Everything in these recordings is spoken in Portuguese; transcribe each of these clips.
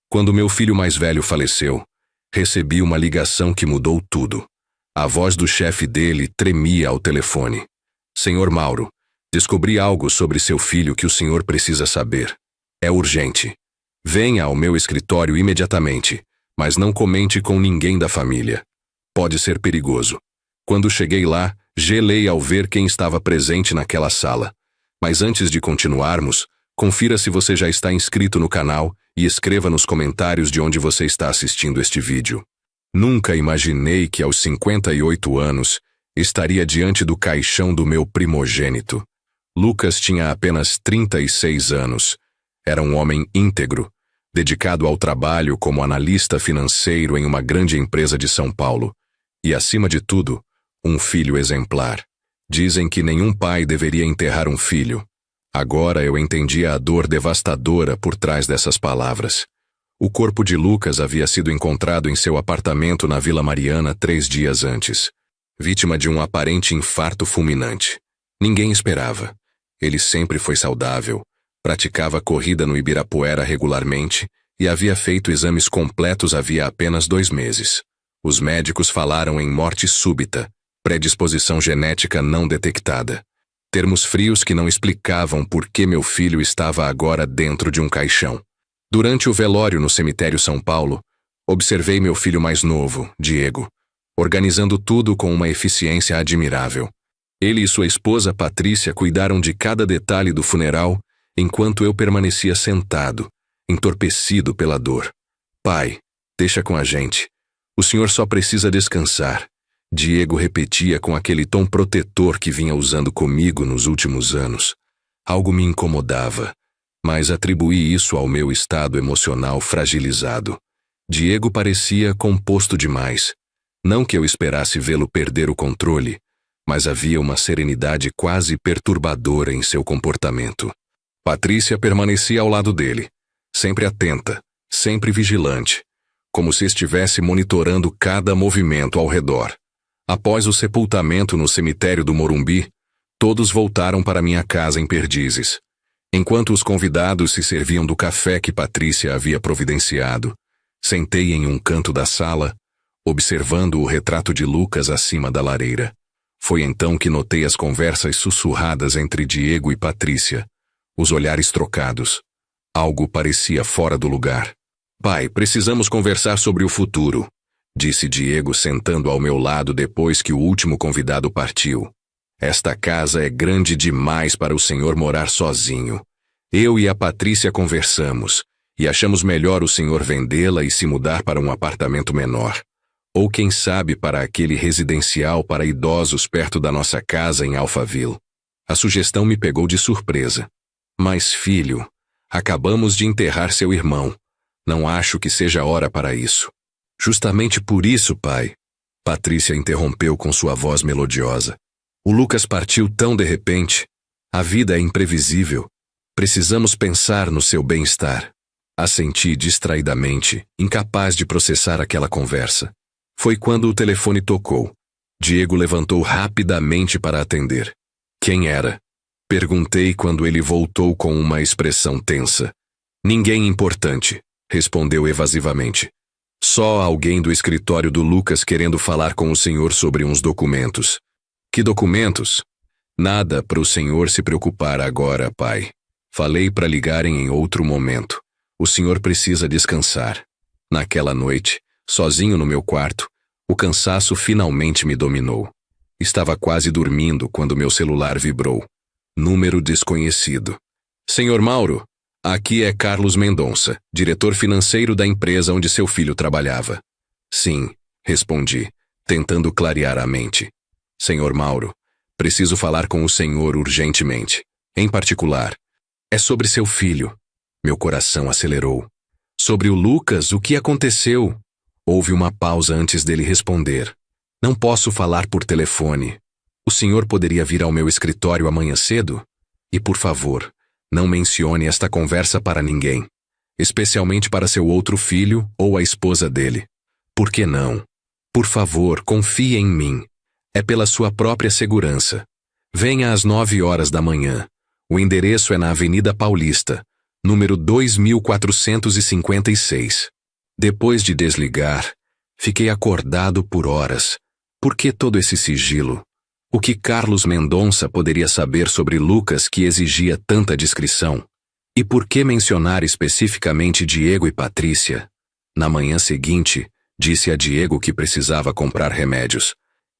Quando meu filho mais velho faleceu, recebi uma ligação que mudou tudo. A voz do chefe dele tremia ao telefone. Senhor Mauro, descobri algo sobre seu filho que o senhor precisa saber. É urgente. Venha ao meu escritório imediatamente, mas não comente com ninguém da família. Pode ser perigoso. Quando cheguei lá, gelei ao ver quem estava presente naquela sala. Mas antes de continuarmos, confira se você já está inscrito no canal e escreva nos comentários de onde você está assistindo este vídeo. Nunca imaginei que aos 58 anos estaria diante do caixão do meu primogênito. Lucas tinha apenas 36 anos. Era um homem íntegro, dedicado ao trabalho como analista financeiro em uma grande empresa de São Paulo. E, acima de tudo, um filho exemplar. Dizem que nenhum pai deveria enterrar um filho. Agora eu entendia a dor devastadora por trás dessas palavras. O corpo de Lucas havia sido encontrado em seu apartamento na Vila Mariana 3 dias antes, vítima de um aparente infarto fulminante. Ninguém esperava. Ele sempre foi saudável, praticava corrida no Ibirapuera regularmente e havia feito exames completos havia apenas 2 meses. Os médicos falaram em morte súbita, predisposição genética não detectada. Termos frios que não explicavam por que meu filho estava agora dentro de um caixão. Durante o velório no cemitério São Paulo, observei meu filho mais novo, Diego, organizando tudo com uma eficiência admirável. Ele e sua esposa Patrícia cuidaram de cada detalhe do funeral, enquanto eu permanecia sentado, entorpecido pela dor. Pai, deixa com a gente. O senhor só precisa descansar. Diego repetia com aquele tom protetor que vinha usando comigo nos últimos anos. Algo me incomodava, mas atribuí isso ao meu estado emocional fragilizado. Diego parecia composto demais. Não que eu esperasse vê-lo perder o controle, mas havia uma serenidade quase perturbadora em seu comportamento. Patrícia permanecia ao lado dele, sempre atenta, sempre vigilante, como se estivesse monitorando cada movimento ao redor. Após o sepultamento no cemitério do Morumbi, todos voltaram para minha casa em Perdizes. Enquanto os convidados se serviam do café que Patrícia havia providenciado, sentei em um canto da sala, observando o retrato de Lucas acima da lareira. Foi então que notei as conversas sussurradas entre Diego e Patrícia, os olhares trocados. Algo parecia fora do lugar. Pai, precisamos conversar sobre o futuro, disse Diego sentando ao meu lado depois que o último convidado partiu. Esta casa é grande demais para o senhor morar sozinho. Eu e a Patrícia conversamos, e achamos melhor o senhor vendê-la e se mudar para um apartamento menor. Ou quem sabe para aquele residencial para idosos perto da nossa casa em Alphaville. A sugestão me pegou de surpresa. Mas filho, acabamos de enterrar seu irmão. Não acho que seja hora para isso. Justamente por isso, pai, Patrícia interrompeu com sua voz melodiosa. O Lucas partiu tão de repente. A vida é imprevisível. Precisamos pensar no seu bem-estar. Assenti distraidamente, incapaz de processar aquela conversa. Foi quando o telefone tocou. Diego levantou rapidamente para atender. Quem era? Perguntei quando ele voltou com uma expressão tensa. Ninguém importante, respondeu evasivamente. Só alguém do escritório do Lucas querendo falar com o senhor sobre uns documentos. Que documentos? Nada para o senhor se preocupar agora, pai. Falei para ligarem em outro momento. O senhor precisa descansar. Naquela noite, sozinho no meu quarto, o cansaço finalmente me dominou. Estava quase dormindo quando meu celular vibrou. Número desconhecido. Senhor Mauro, aqui é Carlos Mendonça, diretor financeiro da empresa onde seu filho trabalhava. Sim, respondi, tentando clarear a mente. Senhor Mauro, preciso falar com o senhor urgentemente. Em particular, é sobre seu filho. Meu coração acelerou. Sobre o Lucas, o que aconteceu? Houve uma pausa antes dele responder. Não posso falar por telefone. O senhor poderia vir ao meu escritório amanhã cedo? E por favor, não mencione esta conversa para ninguém, especialmente para seu outro filho ou a esposa dele. Por que não? Por favor, confie em mim. É pela sua própria segurança. Venha às 9 horas da manhã. O endereço é na Avenida Paulista, número 2456. Depois de desligar, fiquei acordado por horas. Por que todo esse sigilo? O que Carlos Mendonça poderia saber sobre Lucas que exigia tanta discrição? E por que mencionar especificamente Diego e Patrícia? Na manhã seguinte, disse a Diego que precisava comprar remédios.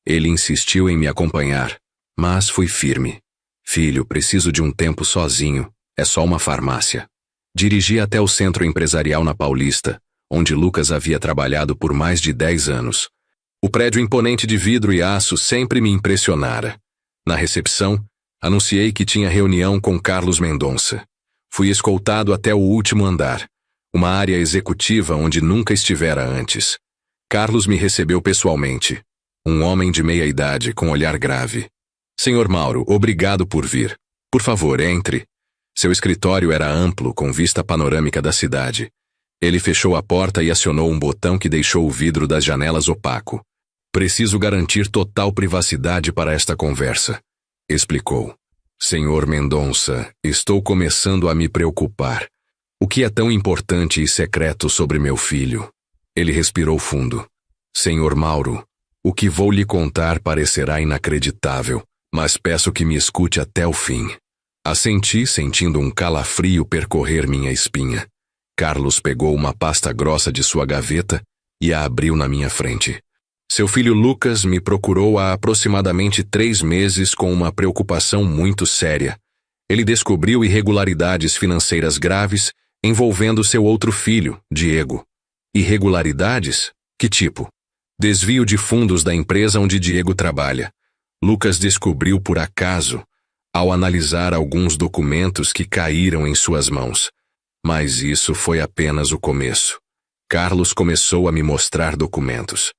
Ele insistiu em me acompanhar, mas fui firme. Filho, preciso de um tempo sozinho. É só uma farmácia. Dirigi até o centro empresarial na Paulista, onde Lucas havia trabalhado por mais de 10 anos. O prédio imponente de vidro e aço sempre me impressionara. Na recepção, anunciei que tinha reunião com Carlos Mendonça. Fui escoltado até o último andar, uma área executiva onde nunca estivera antes. Carlos me recebeu pessoalmente. Um homem de meia idade, com olhar grave. Senhor Mauro, obrigado por vir. Por favor, entre. Seu escritório era amplo, com vista panorâmica da cidade. Ele fechou a porta e acionou um botão que deixou o vidro das janelas opaco. Preciso garantir total privacidade para esta conversa, explicou. Senhor Mendonça, estou começando a me preocupar. O que é tão importante e secreto sobre meu filho? Ele respirou fundo. Senhor Mauro, o que vou lhe contar parecerá inacreditável, mas peço que me escute até o fim. Assenti, sentindo um calafrio percorrer minha espinha. Carlos pegou uma pasta grossa de sua gaveta e a abriu na minha frente. Seu filho Lucas me procurou há aproximadamente 3 meses com uma preocupação muito séria. Ele descobriu irregularidades financeiras graves envolvendo seu outro filho, Diego. Irregularidades? Que tipo? Desvio de fundos da empresa onde Diego trabalha. Lucas descobriu por acaso, ao analisar alguns documentos que caíram em suas mãos. Mas isso foi apenas o começo. Carlos começou a me mostrar documentos.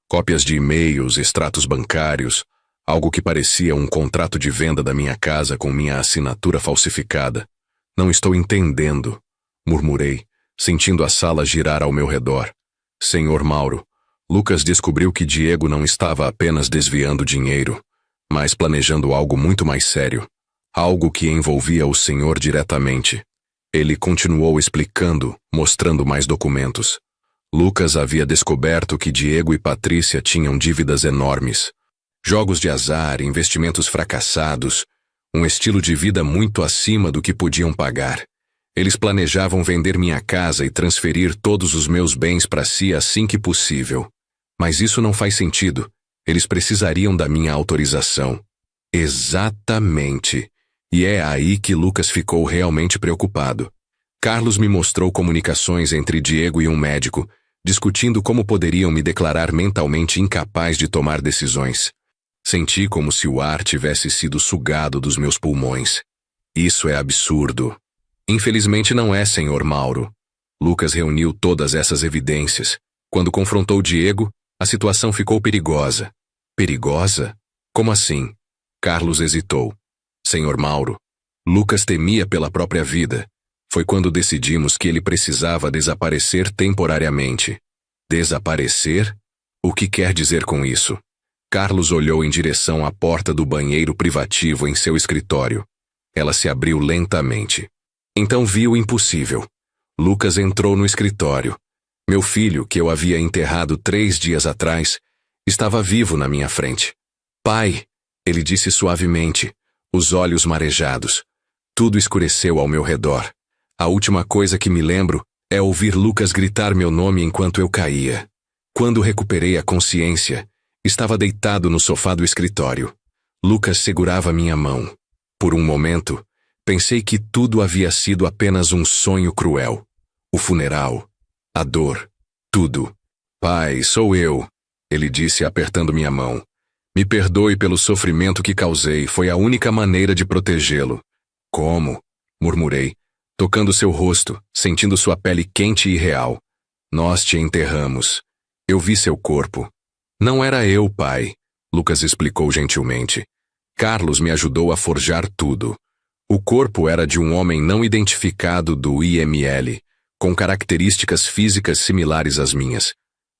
Cópias de e-mails, extratos bancários, algo que parecia um contrato de venda da minha casa com minha assinatura falsificada. Não estou entendendo, murmurei, sentindo a sala girar ao meu redor. Senhor Mauro, Lucas descobriu que Diego não estava apenas desviando dinheiro, mas planejando algo muito mais sério. Algo que envolvia o senhor diretamente. Ele continuou explicando, mostrando mais documentos. Lucas havia descoberto que Diego e Patrícia tinham dívidas enormes. Jogos de azar, investimentos fracassados, um estilo de vida muito acima do que podiam pagar. Eles planejavam vender minha casa e transferir todos os meus bens para si assim que possível. Mas isso não faz sentido. Eles precisariam da minha autorização. Exatamente. E é aí que Lucas ficou realmente preocupado. Carlos me mostrou comunicações entre Diego e um médico, discutindo como poderiam me declarar mentalmente incapaz de tomar decisões. Senti como se o ar tivesse sido sugado dos meus pulmões. Isso é absurdo. Infelizmente não é, senhor Mauro. Lucas reuniu todas essas evidências. Quando confrontou Diego, a situação ficou perigosa. Perigosa? Como assim? Carlos hesitou. Senhor Mauro, Lucas temia pela própria vida. Foi quando decidimos que ele precisava desaparecer temporariamente. Desaparecer? O que quer dizer com isso? Carlos olhou em direção à porta do banheiro privativo em seu escritório. Ela se abriu lentamente. Então viu o impossível. Lucas entrou no escritório. Meu filho, que eu havia enterrado 3 dias atrás, estava vivo na minha frente. Pai, ele disse suavemente, os olhos marejados. Tudo escureceu ao meu redor. A última coisa que me lembro é ouvir Lucas gritar meu nome enquanto eu caía. Quando recuperei a consciência, estava deitado no sofá do escritório. Lucas segurava minha mão. Por um momento, pensei que tudo havia sido apenas um sonho cruel. O funeral, a dor, tudo. Pai, sou eu, ele disse apertando minha mão. Me perdoe pelo sofrimento que causei, foi a única maneira de protegê-lo. Como? Murmurei, tocando seu rosto, sentindo sua pele quente e real. Nós te enterramos. Eu vi seu corpo. Não era eu, pai, Lucas explicou gentilmente. Carlos me ajudou a forjar tudo. O corpo era de um homem não identificado do IML, com características físicas similares às minhas.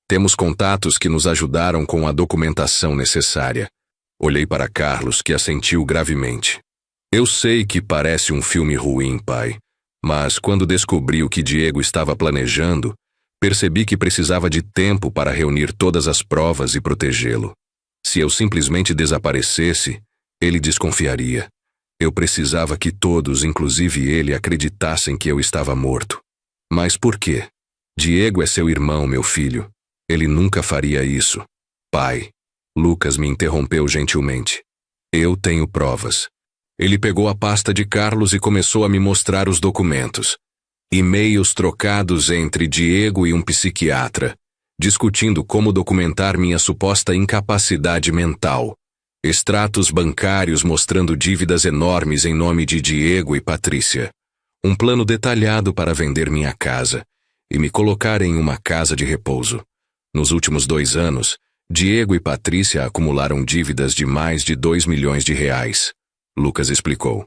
Temos contatos que nos ajudaram com a documentação necessária. Olhei para Carlos, que assentiu gravemente. Eu sei que parece um filme ruim, pai, Mas quando descobri o que Diego estava planejando, percebi que precisava de tempo para reunir todas as provas e protegê-lo. Se eu simplesmente desaparecesse, ele desconfiaria. Eu precisava que todos, inclusive ele, acreditassem que eu estava morto. Mas por quê? Diego é seu irmão, meu filho. Ele nunca faria isso. Pai. Lucas me interrompeu gentilmente. Eu tenho provas. Ele pegou a pasta de Carlos e começou a me mostrar os documentos. E-mails trocados entre Diego e um psiquiatra, discutindo como documentar minha suposta incapacidade mental. Extratos bancários mostrando dívidas enormes em nome de Diego e Patrícia. Um plano detalhado para vender minha casa e me colocar em uma casa de repouso. Nos últimos 2 anos, Diego e Patrícia acumularam dívidas de mais de 2 milhões de reais. Lucas explicou.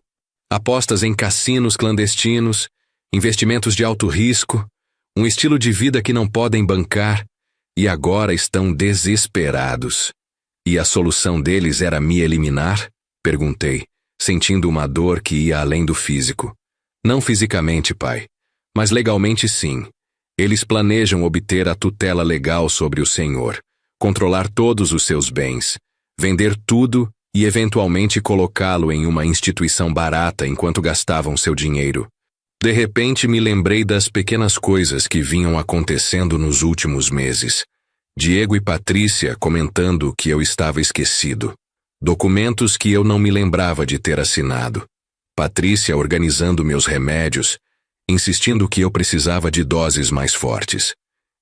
Apostas em cassinos clandestinos, investimentos de alto risco, um estilo de vida que não podem bancar, e agora estão desesperados. E a solução deles era me eliminar? Perguntei, sentindo uma dor que ia além do físico. Não fisicamente, pai, mas legalmente sim. Eles planejam obter a tutela legal sobre o senhor, controlar todos os seus bens, vender tudo e eventualmente colocá-lo em uma instituição barata enquanto gastavam seu dinheiro. De repente me lembrei das pequenas coisas que vinham acontecendo nos últimos meses. Diego e Patrícia comentando que eu estava esquecido. Documentos que eu não me lembrava de ter assinado. Patrícia organizando meus remédios, insistindo que eu precisava de doses mais fortes.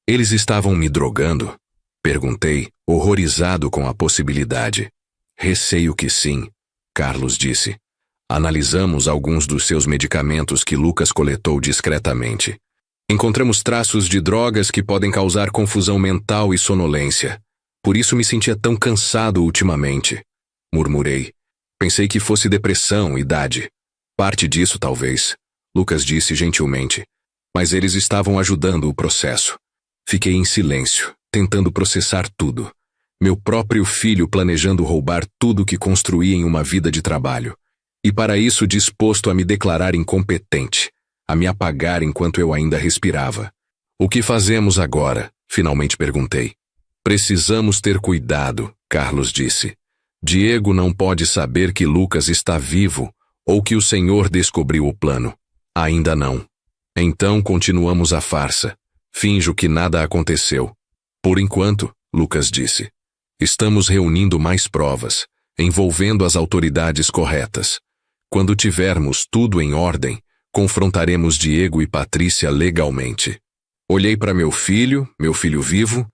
Eles estavam me drogando? Perguntei, horrorizado com a possibilidade. Receio que sim, Carlos disse. Analisamos alguns dos seus medicamentos que Lucas coletou discretamente. Encontramos traços de drogas que podem causar confusão mental e sonolência. Por isso me sentia tão cansado ultimamente. Murmurei. Pensei que fosse depressão, idade. Parte disso, talvez. Lucas disse gentilmente. Mas eles estavam ajudando o processo. Fiquei em silêncio, tentando processar tudo. Meu próprio filho planejando roubar tudo que construí em uma vida de trabalho. E para isso disposto a me declarar incompetente, a me apagar enquanto eu ainda respirava. O que fazemos agora? Finalmente perguntei. Precisamos ter cuidado, Carlos disse. Diego não pode saber que Lucas está vivo ou que o senhor descobriu o plano. Ainda não. Então continuamos a farsa. Finjo que nada aconteceu. Por enquanto, Lucas disse. Estamos reunindo mais provas, envolvendo as autoridades corretas. Quando tivermos tudo em ordem, confrontaremos Diego e Patrícia legalmente. Olhei para meu filho vivo,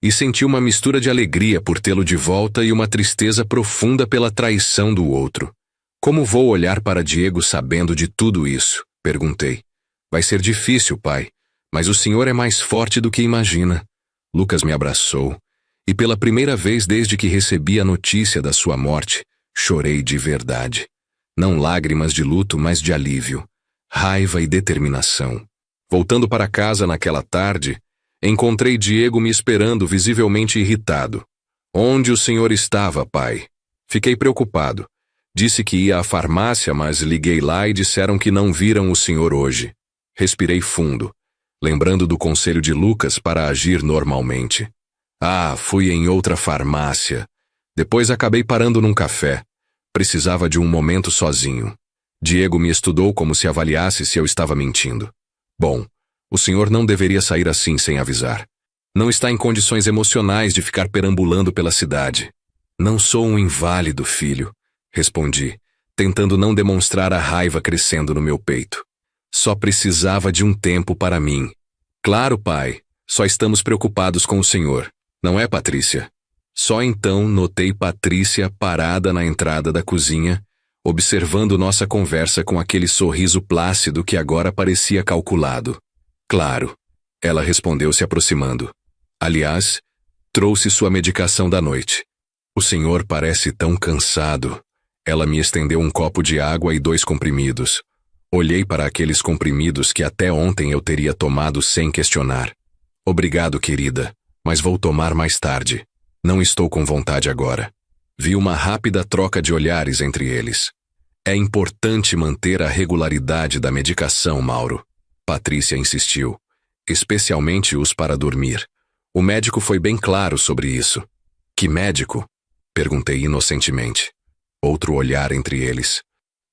e senti uma mistura de alegria por tê-lo de volta e uma tristeza profunda pela traição do outro. Como vou olhar para Diego sabendo de tudo isso? Perguntei. Vai ser difícil, pai, mas o senhor é mais forte do que imagina. Lucas me abraçou, e pela primeira vez desde que recebi a notícia da sua morte, chorei de verdade. Não lágrimas de luto, mas de alívio, raiva e determinação. Voltando para casa naquela tarde, encontrei Diego me esperando visivelmente irritado. Onde o senhor estava, pai? Fiquei preocupado. Disse que ia à farmácia, mas liguei lá e disseram que não viram o senhor hoje. Respirei fundo, lembrando do conselho de Lucas para agir normalmente. Fui em outra farmácia. Depois acabei parando num café. Precisava de um momento sozinho. Diego me estudou como se avaliasse se eu estava mentindo. Bom, o senhor não deveria sair assim sem avisar. Não está em condições emocionais de ficar perambulando pela cidade. Não sou um inválido, filho, respondi, tentando não demonstrar a raiva crescendo no meu peito. Só precisava de um tempo para mim. Claro, pai, só estamos preocupados com o senhor. Não é, Patrícia? Só então notei Patrícia parada na entrada da cozinha, observando nossa conversa com aquele sorriso plácido que agora parecia calculado. Claro, ela respondeu se aproximando. Aliás, trouxe sua medicação da noite. O senhor parece tão cansado. Ela me estendeu um copo de água e 2 comprimidos. Olhei para aqueles comprimidos que até ontem eu teria tomado sem questionar. Obrigado, querida, mas vou tomar mais tarde. Não estou com vontade agora. Vi uma rápida troca de olhares entre eles. É importante manter a regularidade da medicação, Mauro. Patrícia insistiu. Especialmente os para dormir. O médico foi bem claro sobre isso. Que médico? Perguntei inocentemente. Outro olhar entre eles.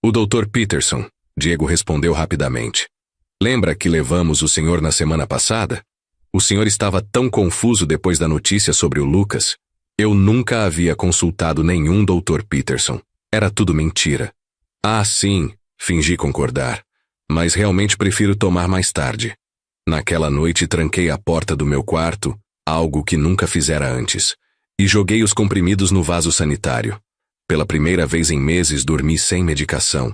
O Dr. Peterson, Diego respondeu rapidamente. Lembra que levamos o senhor na semana passada? O senhor estava tão confuso depois da notícia sobre o Lucas. Eu nunca havia consultado nenhum Dr. Peterson. Era tudo mentira. Ah, sim, fingi concordar. Mas realmente prefiro tomar mais tarde. Naquela noite tranquei a porta do meu quarto, algo que nunca fizera antes, e joguei os comprimidos no vaso sanitário. Pela primeira vez em meses dormi sem medicação.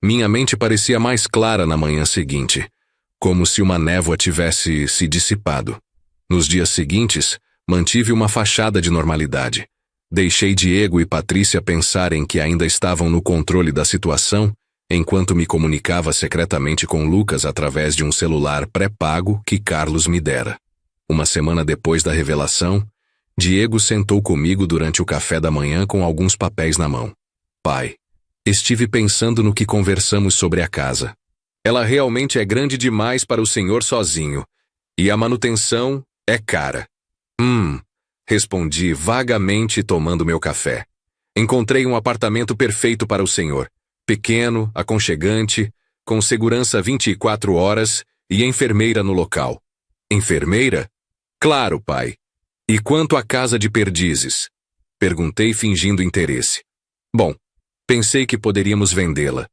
Minha mente parecia mais clara na manhã seguinte, como se uma névoa tivesse se dissipado. Nos dias seguintes, mantive uma fachada de normalidade. Deixei Diego e Patrícia pensarem que ainda estavam no controle da situação, enquanto me comunicava secretamente com Lucas através de um celular pré-pago que Carlos me dera. Uma semana depois da revelação, Diego sentou comigo durante o café da manhã com alguns papéis na mão. Pai, estive pensando no que conversamos sobre a casa. Ela realmente é grande demais para o senhor sozinho, e a manutenção é cara. Respondi vagamente tomando meu café. Encontrei um apartamento perfeito para o senhor. Pequeno, aconchegante, com segurança 24 horas e enfermeira no local. Enfermeira? Claro, pai. E quanto à casa de Perdizes? Perguntei fingindo interesse. Bom, pensei que poderíamos vendê-la.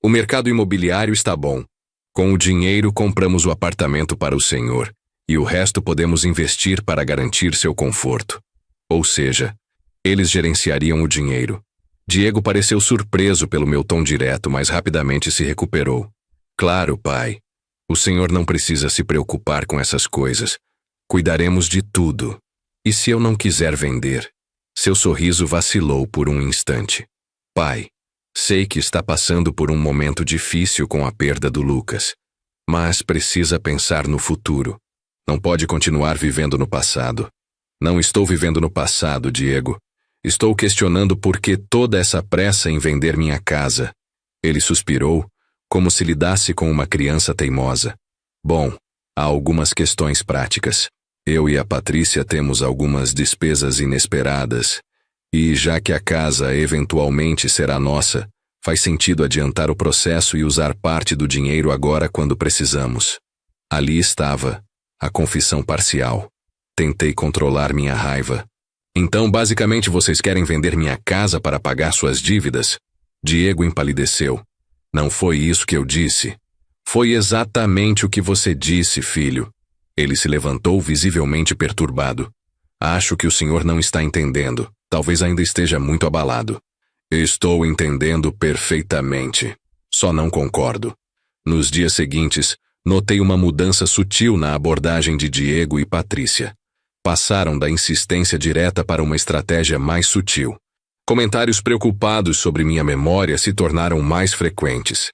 O mercado imobiliário está bom. Com o dinheiro compramos o apartamento para o senhor, e o resto podemos investir para garantir seu conforto. Ou seja, eles gerenciariam o dinheiro. Diego pareceu surpreso pelo meu tom direto, mas rapidamente se recuperou. Claro, pai. O senhor não precisa se preocupar com essas coisas. Cuidaremos de tudo. E se eu não quiser vender? Seu sorriso vacilou por um instante. Pai, sei que está passando por um momento difícil com a perda do Lucas. Mas precisa pensar no futuro. Não pode continuar vivendo no passado. Não estou vivendo no passado, Diego. Estou questionando por que toda essa pressa em vender minha casa. Ele suspirou, como se lidasse com uma criança teimosa. Bom, há algumas questões práticas. Eu e a Patrícia temos algumas despesas inesperadas, e já que a casa eventualmente será nossa, faz sentido adiantar o processo e usar parte do dinheiro agora quando precisamos. Ali estava, a confissão parcial. Tentei controlar minha raiva. Então, basicamente, vocês querem vender minha casa para pagar suas dívidas? Diego empalideceu. Não foi isso que eu disse. Foi exatamente o que você disse, filho. Ele se levantou visivelmente perturbado. Acho que o senhor não está entendendo. Talvez ainda esteja muito abalado. Estou entendendo perfeitamente. Só não concordo. Nos dias seguintes, notei uma mudança sutil na abordagem de Diego e Patrícia. Passaram da insistência direta para uma estratégia mais sutil. Comentários preocupados sobre minha memória se tornaram mais frequentes.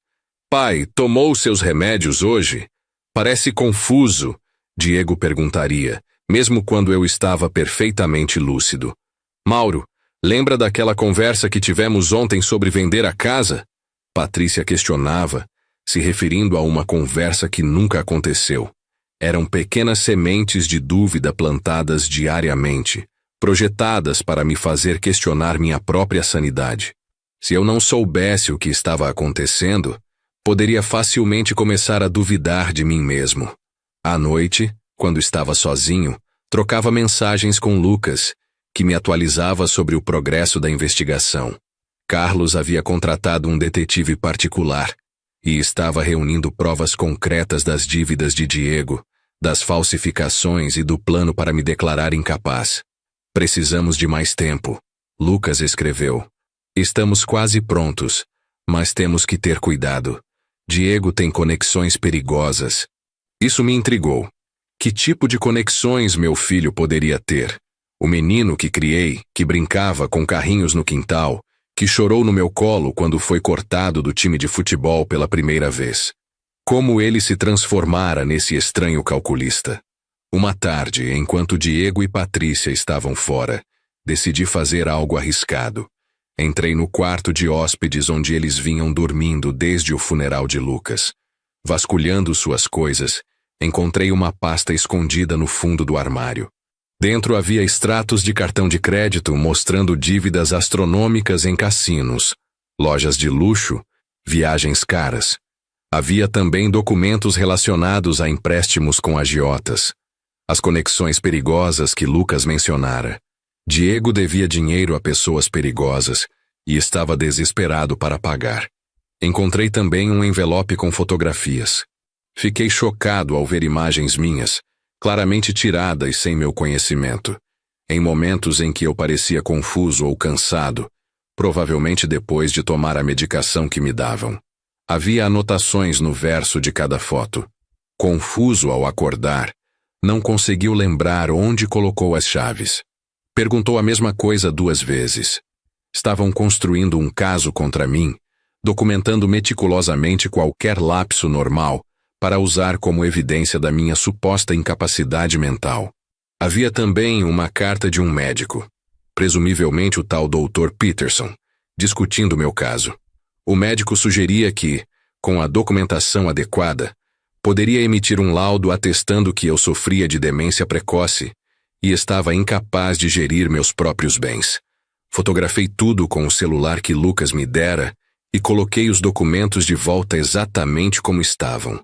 Pai, tomou seus remédios hoje? Parece confuso, Diego perguntaria, mesmo quando eu estava perfeitamente lúcido. Mauro, lembra daquela conversa que tivemos ontem sobre vender a casa? Patrícia questionava, se referindo a uma conversa que nunca aconteceu. Eram pequenas sementes de dúvida plantadas diariamente, projetadas para me fazer questionar minha própria sanidade. Se eu não soubesse o que estava acontecendo, poderia facilmente começar a duvidar de mim mesmo. À noite, quando estava sozinho, trocava mensagens com Lucas, que me atualizava sobre o progresso da investigação. Carlos havia contratado um detetive particular e estava reunindo provas concretas das dívidas de Diego, das falsificações e do plano para me declarar incapaz. Precisamos de mais tempo, Lucas escreveu. Estamos quase prontos, mas temos que ter cuidado. Diego tem conexões perigosas. Isso me intrigou. Que tipo de conexões meu filho poderia ter? O menino que criei, que brincava com carrinhos no quintal, que chorou no meu colo quando foi cortado do time de futebol pela primeira vez. Como ele se transformara nesse estranho calculista. Uma tarde, enquanto Diego e Patrícia estavam fora, decidi fazer algo arriscado. Entrei no quarto de hóspedes onde eles vinham dormindo desde o funeral de Lucas. Vasculhando suas coisas, encontrei uma pasta escondida no fundo do armário. Dentro havia extratos de cartão de crédito mostrando dívidas astronômicas em cassinos, lojas de luxo, viagens caras. Havia também documentos relacionados a empréstimos com agiotas, as conexões perigosas que Lucas mencionara. Diego devia dinheiro a pessoas perigosas e estava desesperado para pagar. Encontrei também um envelope com fotografias. Fiquei chocado ao ver imagens minhas, claramente tiradas sem meu conhecimento, em momentos em que eu parecia confuso ou cansado, provavelmente depois de tomar a medicação que me davam. Havia anotações no verso de cada foto. Confuso ao acordar, não conseguiu lembrar onde colocou as chaves. Perguntou a mesma coisa 2 vezes. Estavam construindo um caso contra mim, documentando meticulosamente qualquer lapso normal para usar como evidência da minha suposta incapacidade mental. Havia também uma carta de um médico, presumivelmente o tal Dr. Peterson, discutindo meu caso. O médico sugeria que, com a documentação adequada, poderia emitir um laudo atestando que eu sofria de demência precoce e estava incapaz de gerir meus próprios bens. Fotografei tudo com o celular que Lucas me dera e coloquei os documentos de volta exatamente como estavam.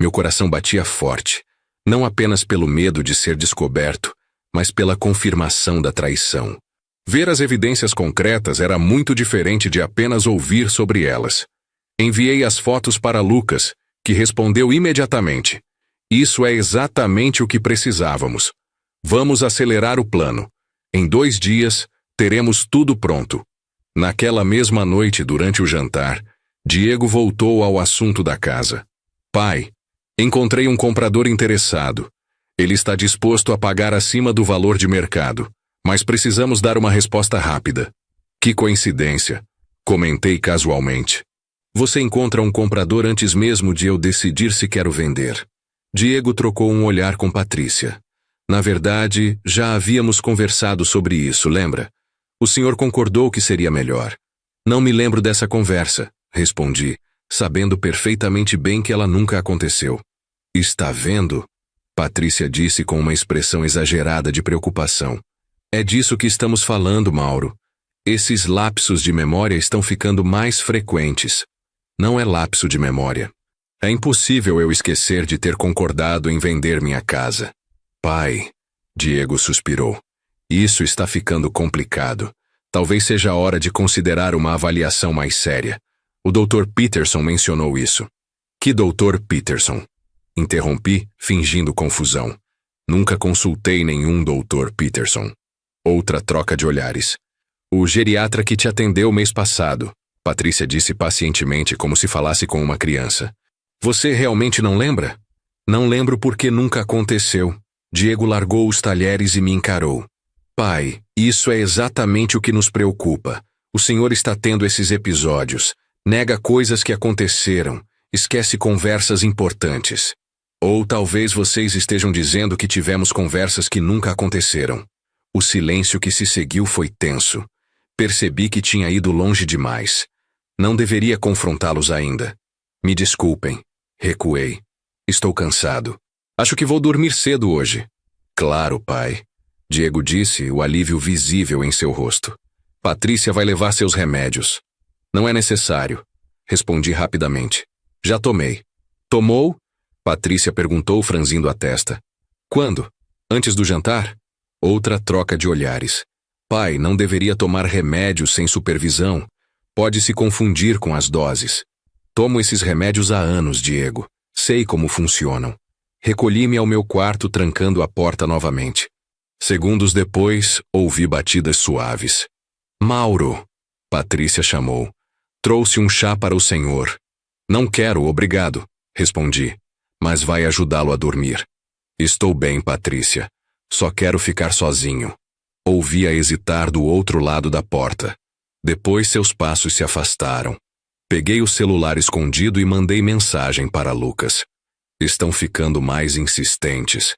Meu coração batia forte, não apenas pelo medo de ser descoberto, mas pela confirmação da traição. Ver as evidências concretas era muito diferente de apenas ouvir sobre elas. Enviei as fotos para Lucas, que respondeu imediatamente. Isso é exatamente o que precisávamos. Vamos acelerar o plano. Em 2 dias, teremos tudo pronto. Naquela mesma noite, durante o jantar, Diego voltou ao assunto da casa. Pai, encontrei um comprador interessado. Ele está disposto a pagar acima do valor de mercado, mas precisamos dar uma resposta rápida. Que coincidência, comentei casualmente. Você encontra um comprador antes mesmo de eu decidir se quero vender. Diego trocou um olhar com Patrícia. Na verdade, já havíamos conversado sobre isso, lembra? O senhor concordou que seria melhor. Não me lembro dessa conversa, respondi, sabendo perfeitamente bem que ela nunca aconteceu. Está vendo? Patrícia disse com uma expressão exagerada de preocupação. É disso que estamos falando, Mauro. Esses lapsos de memória estão ficando mais frequentes. Não é lapso de memória. É impossível eu esquecer de ter concordado em vender minha casa. Pai, Diego suspirou. Isso está ficando complicado. Talvez seja a hora de considerar uma avaliação mais séria. O Dr. Peterson mencionou isso. Que Dr. Peterson? Interrompi, fingindo confusão. Nunca consultei nenhum Dr. Peterson. Outra troca de olhares. O geriatra que te atendeu mês passado, Patrícia disse pacientemente como se falasse com uma criança. Você realmente não lembra? Não lembro porque nunca aconteceu. Diego largou os talheres e me encarou. Pai, isso é exatamente o que nos preocupa. O senhor está tendo esses episódios. Nega coisas que aconteceram. Esquece conversas importantes. Ou talvez vocês estejam dizendo que tivemos conversas que nunca aconteceram. O silêncio que se seguiu foi tenso. Percebi que tinha ido longe demais. Não deveria confrontá-los ainda. Me desculpem. Recuei. Estou cansado. Acho que vou dormir cedo hoje. Claro, pai. Diego disse, o alívio visível em seu rosto. Patrícia vai levar seus remédios. Não é necessário. Respondi rapidamente. Já tomei. Tomou? Patrícia perguntou, franzindo a testa. Quando? Antes do jantar? Outra troca de olhares. Pai, não deveria tomar remédios sem supervisão. Pode se confundir com as doses. Tomo esses remédios há anos, Diego. Sei como funcionam. Recolhi-me ao meu quarto, trancando a porta novamente. Segundos depois, ouvi batidas suaves. Mauro! Patrícia chamou. Trouxe um chá para o senhor. Não quero, obrigado, respondi. Mas vai ajudá-lo a dormir. Estou bem, Patrícia. Só quero ficar sozinho. Ouvi-a hesitar do outro lado da porta. Depois seus passos se afastaram. Peguei o celular escondido e mandei mensagem para Lucas. Estão ficando mais insistentes.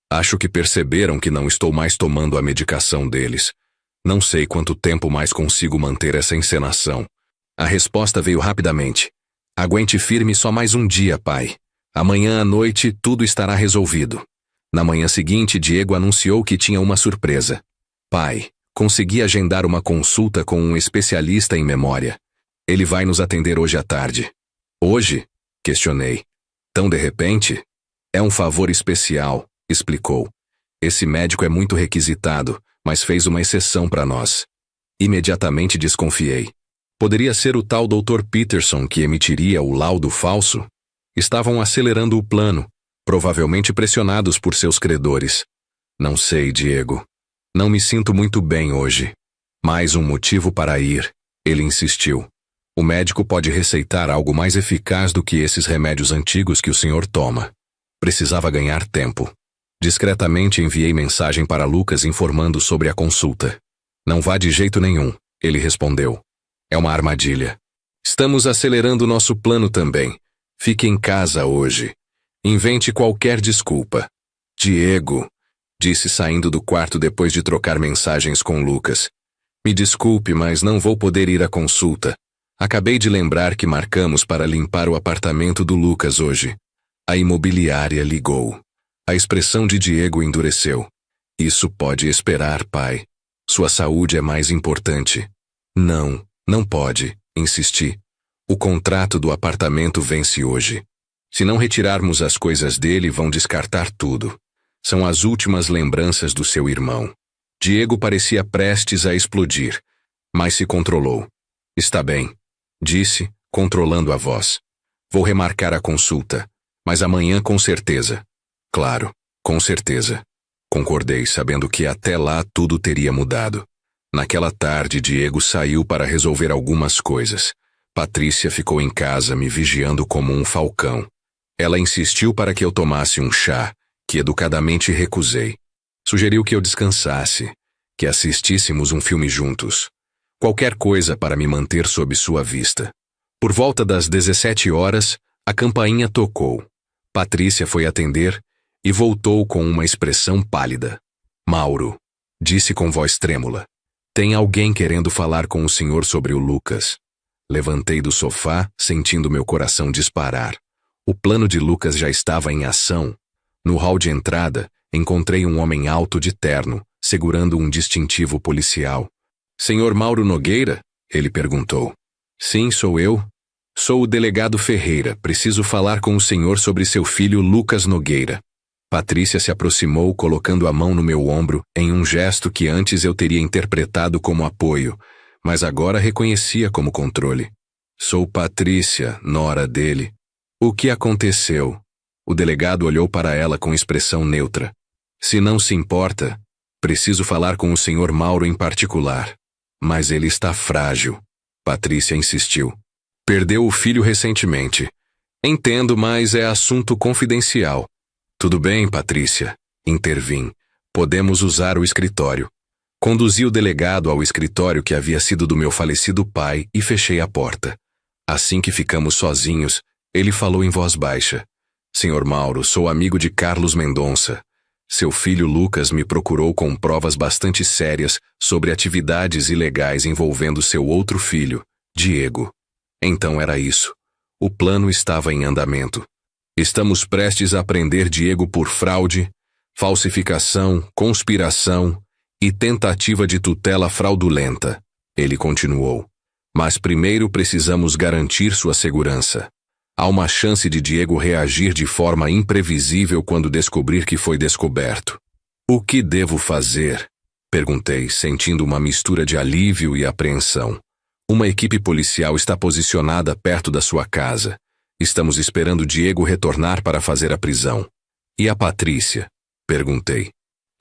Acho que perceberam que não estou mais tomando a medicação deles. Não sei quanto tempo mais consigo manter essa encenação. A resposta veio rapidamente. Aguente firme só mais um dia, pai. Amanhã à noite tudo estará resolvido. Na manhã seguinte, Diego anunciou que tinha uma surpresa. Pai, consegui agendar uma consulta com um especialista em memória. Ele vai nos atender hoje à tarde. Hoje? Questionei. Tão de repente? É um favor especial, explicou. Esse médico é muito requisitado, mas fez uma exceção para nós. Imediatamente desconfiei. Poderia ser o tal Dr. Peterson que emitiria o laudo falso? Estavam acelerando o plano, provavelmente pressionados por seus credores. Não sei, Diego. Não me sinto muito bem hoje. Mais um motivo para ir, ele insistiu. O médico pode receitar algo mais eficaz do que esses remédios antigos que o senhor toma. Precisava ganhar tempo. Discretamente enviei mensagem para Lucas informando sobre a consulta. Não vá de jeito nenhum, ele respondeu. É uma armadilha. Estamos acelerando nosso plano também. Fique em casa hoje. Invente qualquer desculpa. Diego, disse saindo do quarto depois de trocar mensagens com Lucas. Me desculpe, mas não vou poder ir à consulta. Acabei de lembrar que marcamos para limpar o apartamento do Lucas hoje. A imobiliária ligou. A expressão de Diego endureceu. Isso pode esperar, pai. Sua saúde é mais importante. Não pode, insisti. O contrato do apartamento vence hoje. Se não retirarmos as coisas dele, vão descartar tudo. São as últimas lembranças do seu irmão. Diego parecia prestes a explodir, mas se controlou. Está bem, disse, controlando a voz. Vou remarcar a consulta, mas amanhã com certeza. Claro, com certeza. Concordei, sabendo que até lá tudo teria mudado. Naquela tarde, Diego saiu para resolver algumas coisas. Patrícia ficou em casa me vigiando como um falcão. Ela insistiu para que eu tomasse um chá, que educadamente recusei. Sugeriu que eu descansasse, que assistíssemos um filme juntos. Qualquer coisa para me manter sob sua vista. Por volta das 17 horas, a campainha tocou. Patrícia foi atender e voltou com uma expressão pálida. Mauro, disse com voz trêmula. Tem alguém querendo falar com o senhor sobre o Lucas. Levantei do sofá, sentindo meu coração disparar. O plano de Lucas já estava em ação. No hall de entrada, encontrei um homem alto de terno, segurando um distintivo policial. Senhor Mauro Nogueira? Ele perguntou. Sim, sou eu. Sou o delegado Ferreira. Preciso falar com o senhor sobre seu filho Lucas Nogueira. Patrícia se aproximou, colocando a mão no meu ombro, em um gesto que antes eu teria interpretado como apoio, mas agora reconhecia como controle. Sou Patrícia, nora dele. O que aconteceu? O delegado olhou para ela com expressão neutra. Se não se importa, preciso falar com o senhor Mauro em particular. Mas ele está frágil. Patrícia insistiu. Perdeu o filho recentemente. Entendo, mas é assunto confidencial. Tudo bem, Patrícia, intervim. Podemos usar o escritório. Conduzi o delegado ao escritório que havia sido do meu falecido pai e fechei a porta. Assim que ficamos sozinhos, ele falou em voz baixa. Senhor Mauro, sou amigo de Carlos Mendonça. Seu filho Lucas me procurou com provas bastante sérias sobre atividades ilegais envolvendo seu outro filho, Diego. Então era isso. O plano estava em andamento. Estamos prestes a prender Diego por fraude, falsificação, conspiração e tentativa de tutela fraudulenta. Ele continuou. Mas primeiro precisamos garantir sua segurança. Há uma chance de Diego reagir de forma imprevisível quando descobrir que foi descoberto. O que devo fazer? Perguntei, sentindo uma mistura de alívio e apreensão. Uma equipe policial está posicionada perto da sua casa. Estamos esperando Diego retornar para fazer a prisão. E a Patrícia? Perguntei.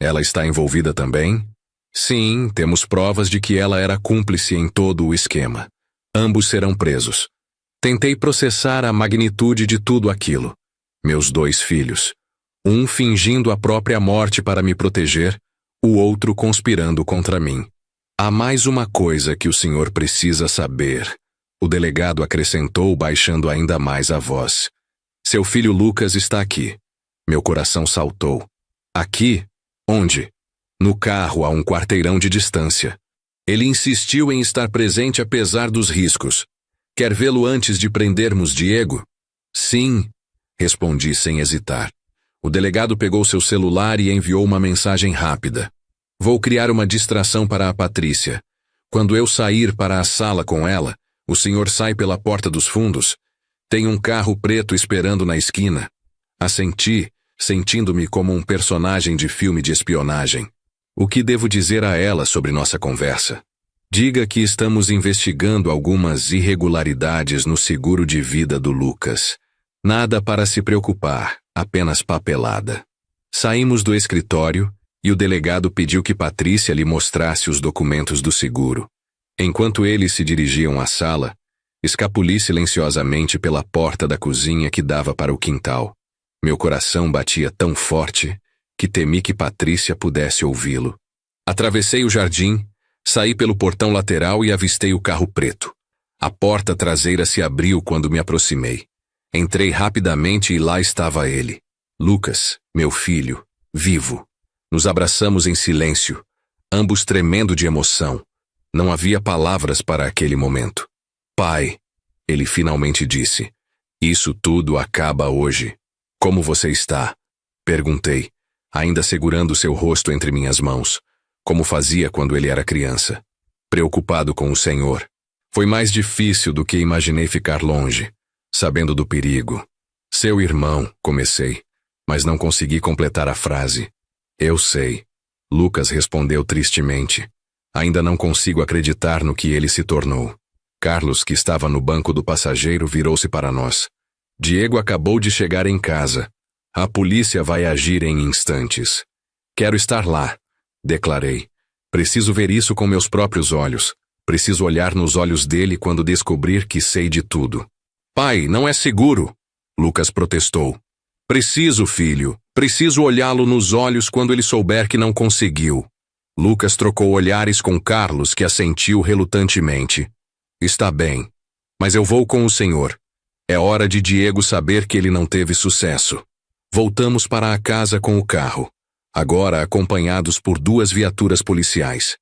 Ela está envolvida também? Sim, temos provas de que ela era cúmplice em todo o esquema. Ambos serão presos. Tentei processar a magnitude de tudo aquilo. Meus 2 filhos. Um fingindo a própria morte para me proteger, o outro conspirando contra mim. Há mais uma coisa que o senhor precisa saber. O delegado acrescentou, baixando ainda mais a voz. Seu filho Lucas está aqui. Meu coração saltou. Aqui? Onde? No carro a um quarteirão de distância. Ele insistiu em estar presente apesar dos riscos. Quer vê-lo antes de prendermos Diego? Sim, respondi sem hesitar. O delegado pegou seu celular e enviou uma mensagem rápida. Vou criar uma distração para a Patrícia. Quando eu sair para a sala com ela, o senhor sai pela porta dos fundos. Tem um carro preto esperando na esquina. Assenti, sentindo-me como um personagem de filme de espionagem. O que devo dizer a ela sobre nossa conversa? Diga que estamos investigando algumas irregularidades no seguro de vida do Lucas. Nada para se preocupar, apenas papelada. Saímos do escritório e o delegado pediu que Patrícia lhe mostrasse os documentos do seguro. Enquanto eles se dirigiam à sala, escapuli silenciosamente pela porta da cozinha que dava para o quintal. Meu coração batia tão forte que temi que Patrícia pudesse ouvi-lo. Atravessei o jardim, saí pelo portão lateral e avistei o carro preto. A porta traseira se abriu quando me aproximei. Entrei rapidamente e lá estava ele. Lucas, meu filho, vivo. Nos abraçamos em silêncio, ambos tremendo de emoção. Não havia palavras para aquele momento. Pai, ele finalmente disse, isso tudo acaba hoje. Como você está? Perguntei, ainda segurando seu rosto entre minhas mãos, como fazia quando ele era criança. Preocupado com o Senhor. Foi mais difícil do que imaginei ficar longe, sabendo do perigo. Seu irmão, comecei, mas não consegui completar a frase. Eu sei. Lucas respondeu tristemente. Ainda não consigo acreditar no que ele se tornou. Carlos, que estava no banco do passageiro, virou-se para nós. Diego acabou de chegar em casa. A polícia vai agir em instantes. Quero estar lá, declarei. Preciso ver isso com meus próprios olhos. Preciso olhar nos olhos dele quando descobrir que sei de tudo. Pai, não é seguro, Lucas protestou. Preciso, filho. Preciso olhá-lo nos olhos quando ele souber que não conseguiu. Lucas trocou olhares com Carlos, que assentiu relutantemente. Está bem, mas eu vou com o senhor. É hora de Diego saber que ele não teve sucesso. Voltamos para a casa com o carro, agora acompanhados por 2 viaturas policiais.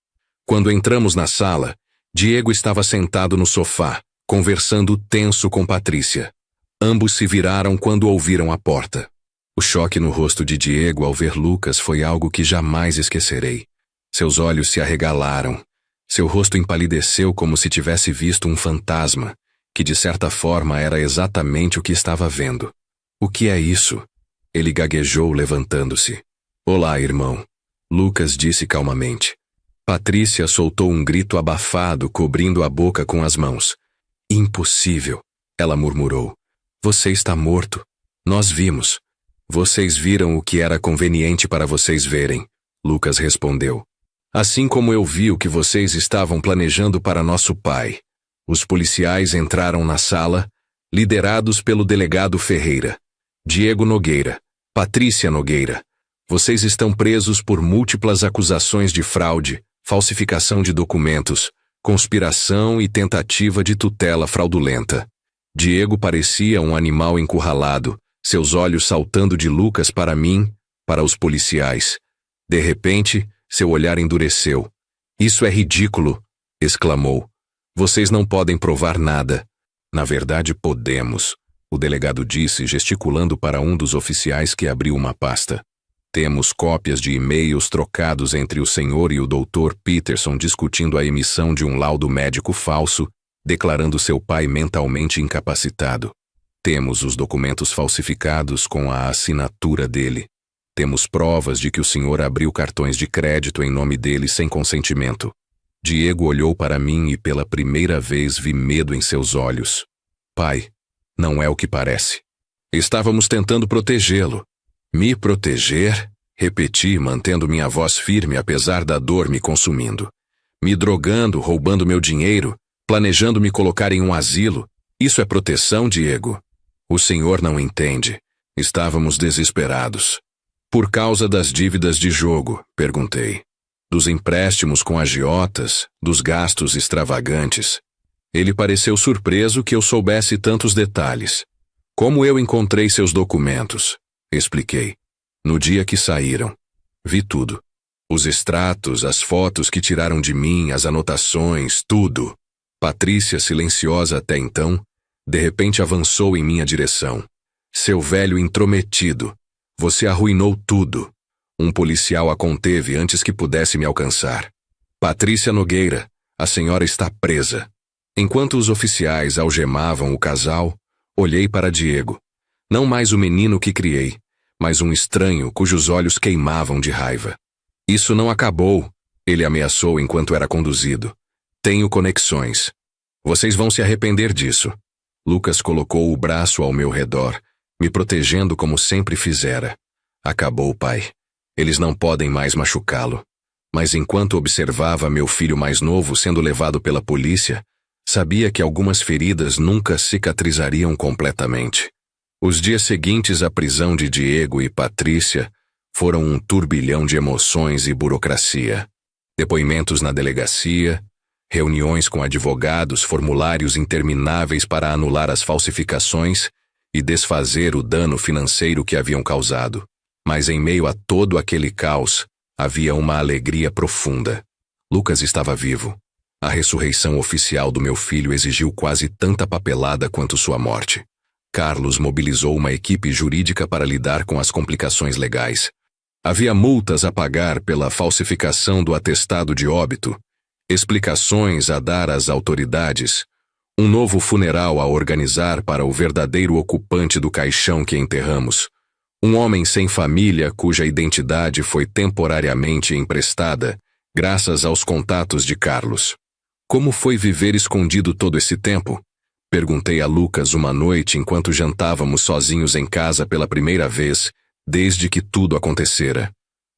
Quando entramos na sala, Diego estava sentado no sofá, conversando tenso com Patrícia. Ambos se viraram quando ouviram a porta. O choque no rosto de Diego ao ver Lucas foi algo que jamais esquecerei. Seus olhos se arregalaram. Seu rosto empalideceu como se tivesse visto um fantasma, que de certa forma era exatamente o que estava vendo. O que é isso? Ele gaguejou levantando-se. Olá, irmão. Lucas disse calmamente. Patrícia soltou um grito abafado, cobrindo a boca com as mãos. Impossível, ela murmurou. Você está morto. Nós vimos. Vocês viram o que era conveniente para vocês verem, Lucas respondeu. Assim como eu vi o que vocês estavam planejando para nosso pai. Os policiais entraram na sala, liderados pelo delegado Ferreira. Diego Nogueira, Patrícia Nogueira. Vocês estão presos por múltiplas acusações de fraude, falsificação de documentos, conspiração e tentativa de tutela fraudulenta. Diego parecia um animal encurralado, seus olhos saltando de Lucas para mim, para os policiais. De repente, seu olhar endureceu. Isso é ridículo, exclamou. Vocês não podem provar nada. Na verdade, podemos, o delegado disse, gesticulando para um dos oficiais que abriu uma pasta. Temos cópias de e-mails trocados entre o senhor e o Dr. Peterson discutindo a emissão de um laudo médico falso, declarando seu pai mentalmente incapacitado. Temos os documentos falsificados com a assinatura dele. Temos provas de que o senhor abriu cartões de crédito em nome dele sem consentimento. Diego olhou para mim e pela primeira vez vi medo em seus olhos. Pai, não é o que parece. Estávamos tentando protegê-lo. Me proteger? Repeti, mantendo minha voz firme apesar da dor me consumindo. Me drogando, roubando meu dinheiro, planejando me colocar em um asilo. Isso é proteção, Diego? O senhor não entende. Estávamos desesperados. Por causa das dívidas de jogo, perguntei. Dos empréstimos com agiotas, dos gastos extravagantes. Ele pareceu surpreso que eu soubesse tantos detalhes. Como eu encontrei seus documentos? Expliquei. No dia que saíram. Vi tudo. Os extratos, as fotos que tiraram de mim, as anotações, tudo. Patrícia, silenciosa até então, de repente avançou em minha direção. Seu velho intrometido. Você arruinou tudo. Um policial a conteve antes que pudesse me alcançar. Patrícia Nogueira, a senhora está presa. Enquanto os oficiais algemavam o casal, olhei para Diego. Não mais o menino que criei, mas um estranho cujos olhos queimavam de raiva. Isso não acabou, ele ameaçou enquanto era conduzido. Tenho conexões. Vocês vão se arrepender disso. Lucas colocou o braço ao meu redor, me protegendo como sempre fizera. Acabou, pai. Eles não podem mais machucá-lo. Mas enquanto observava meu filho mais novo sendo levado pela polícia, sabia que algumas feridas nunca cicatrizariam completamente. Os dias seguintes à prisão de Diego e Patrícia foram um turbilhão de emoções e burocracia. Depoimentos na delegacia, reuniões com advogados, formulários intermináveis para anular as falsificações e desfazer o dano financeiro que haviam causado. Mas em meio a todo aquele caos, havia uma alegria profunda. Lucas estava vivo. A ressurreição oficial do meu filho exigiu quase tanta papelada quanto sua morte. Carlos mobilizou uma equipe jurídica para lidar com as complicações legais. Havia multas a pagar pela falsificação do atestado de óbito, explicações a dar às autoridades, um novo funeral a organizar para o verdadeiro ocupante do caixão que enterramos, um homem sem família cuja identidade foi temporariamente emprestada, graças aos contatos de Carlos. Como foi viver escondido todo esse tempo? Perguntei a Lucas uma noite enquanto jantávamos sozinhos em casa pela primeira vez, desde que tudo acontecera.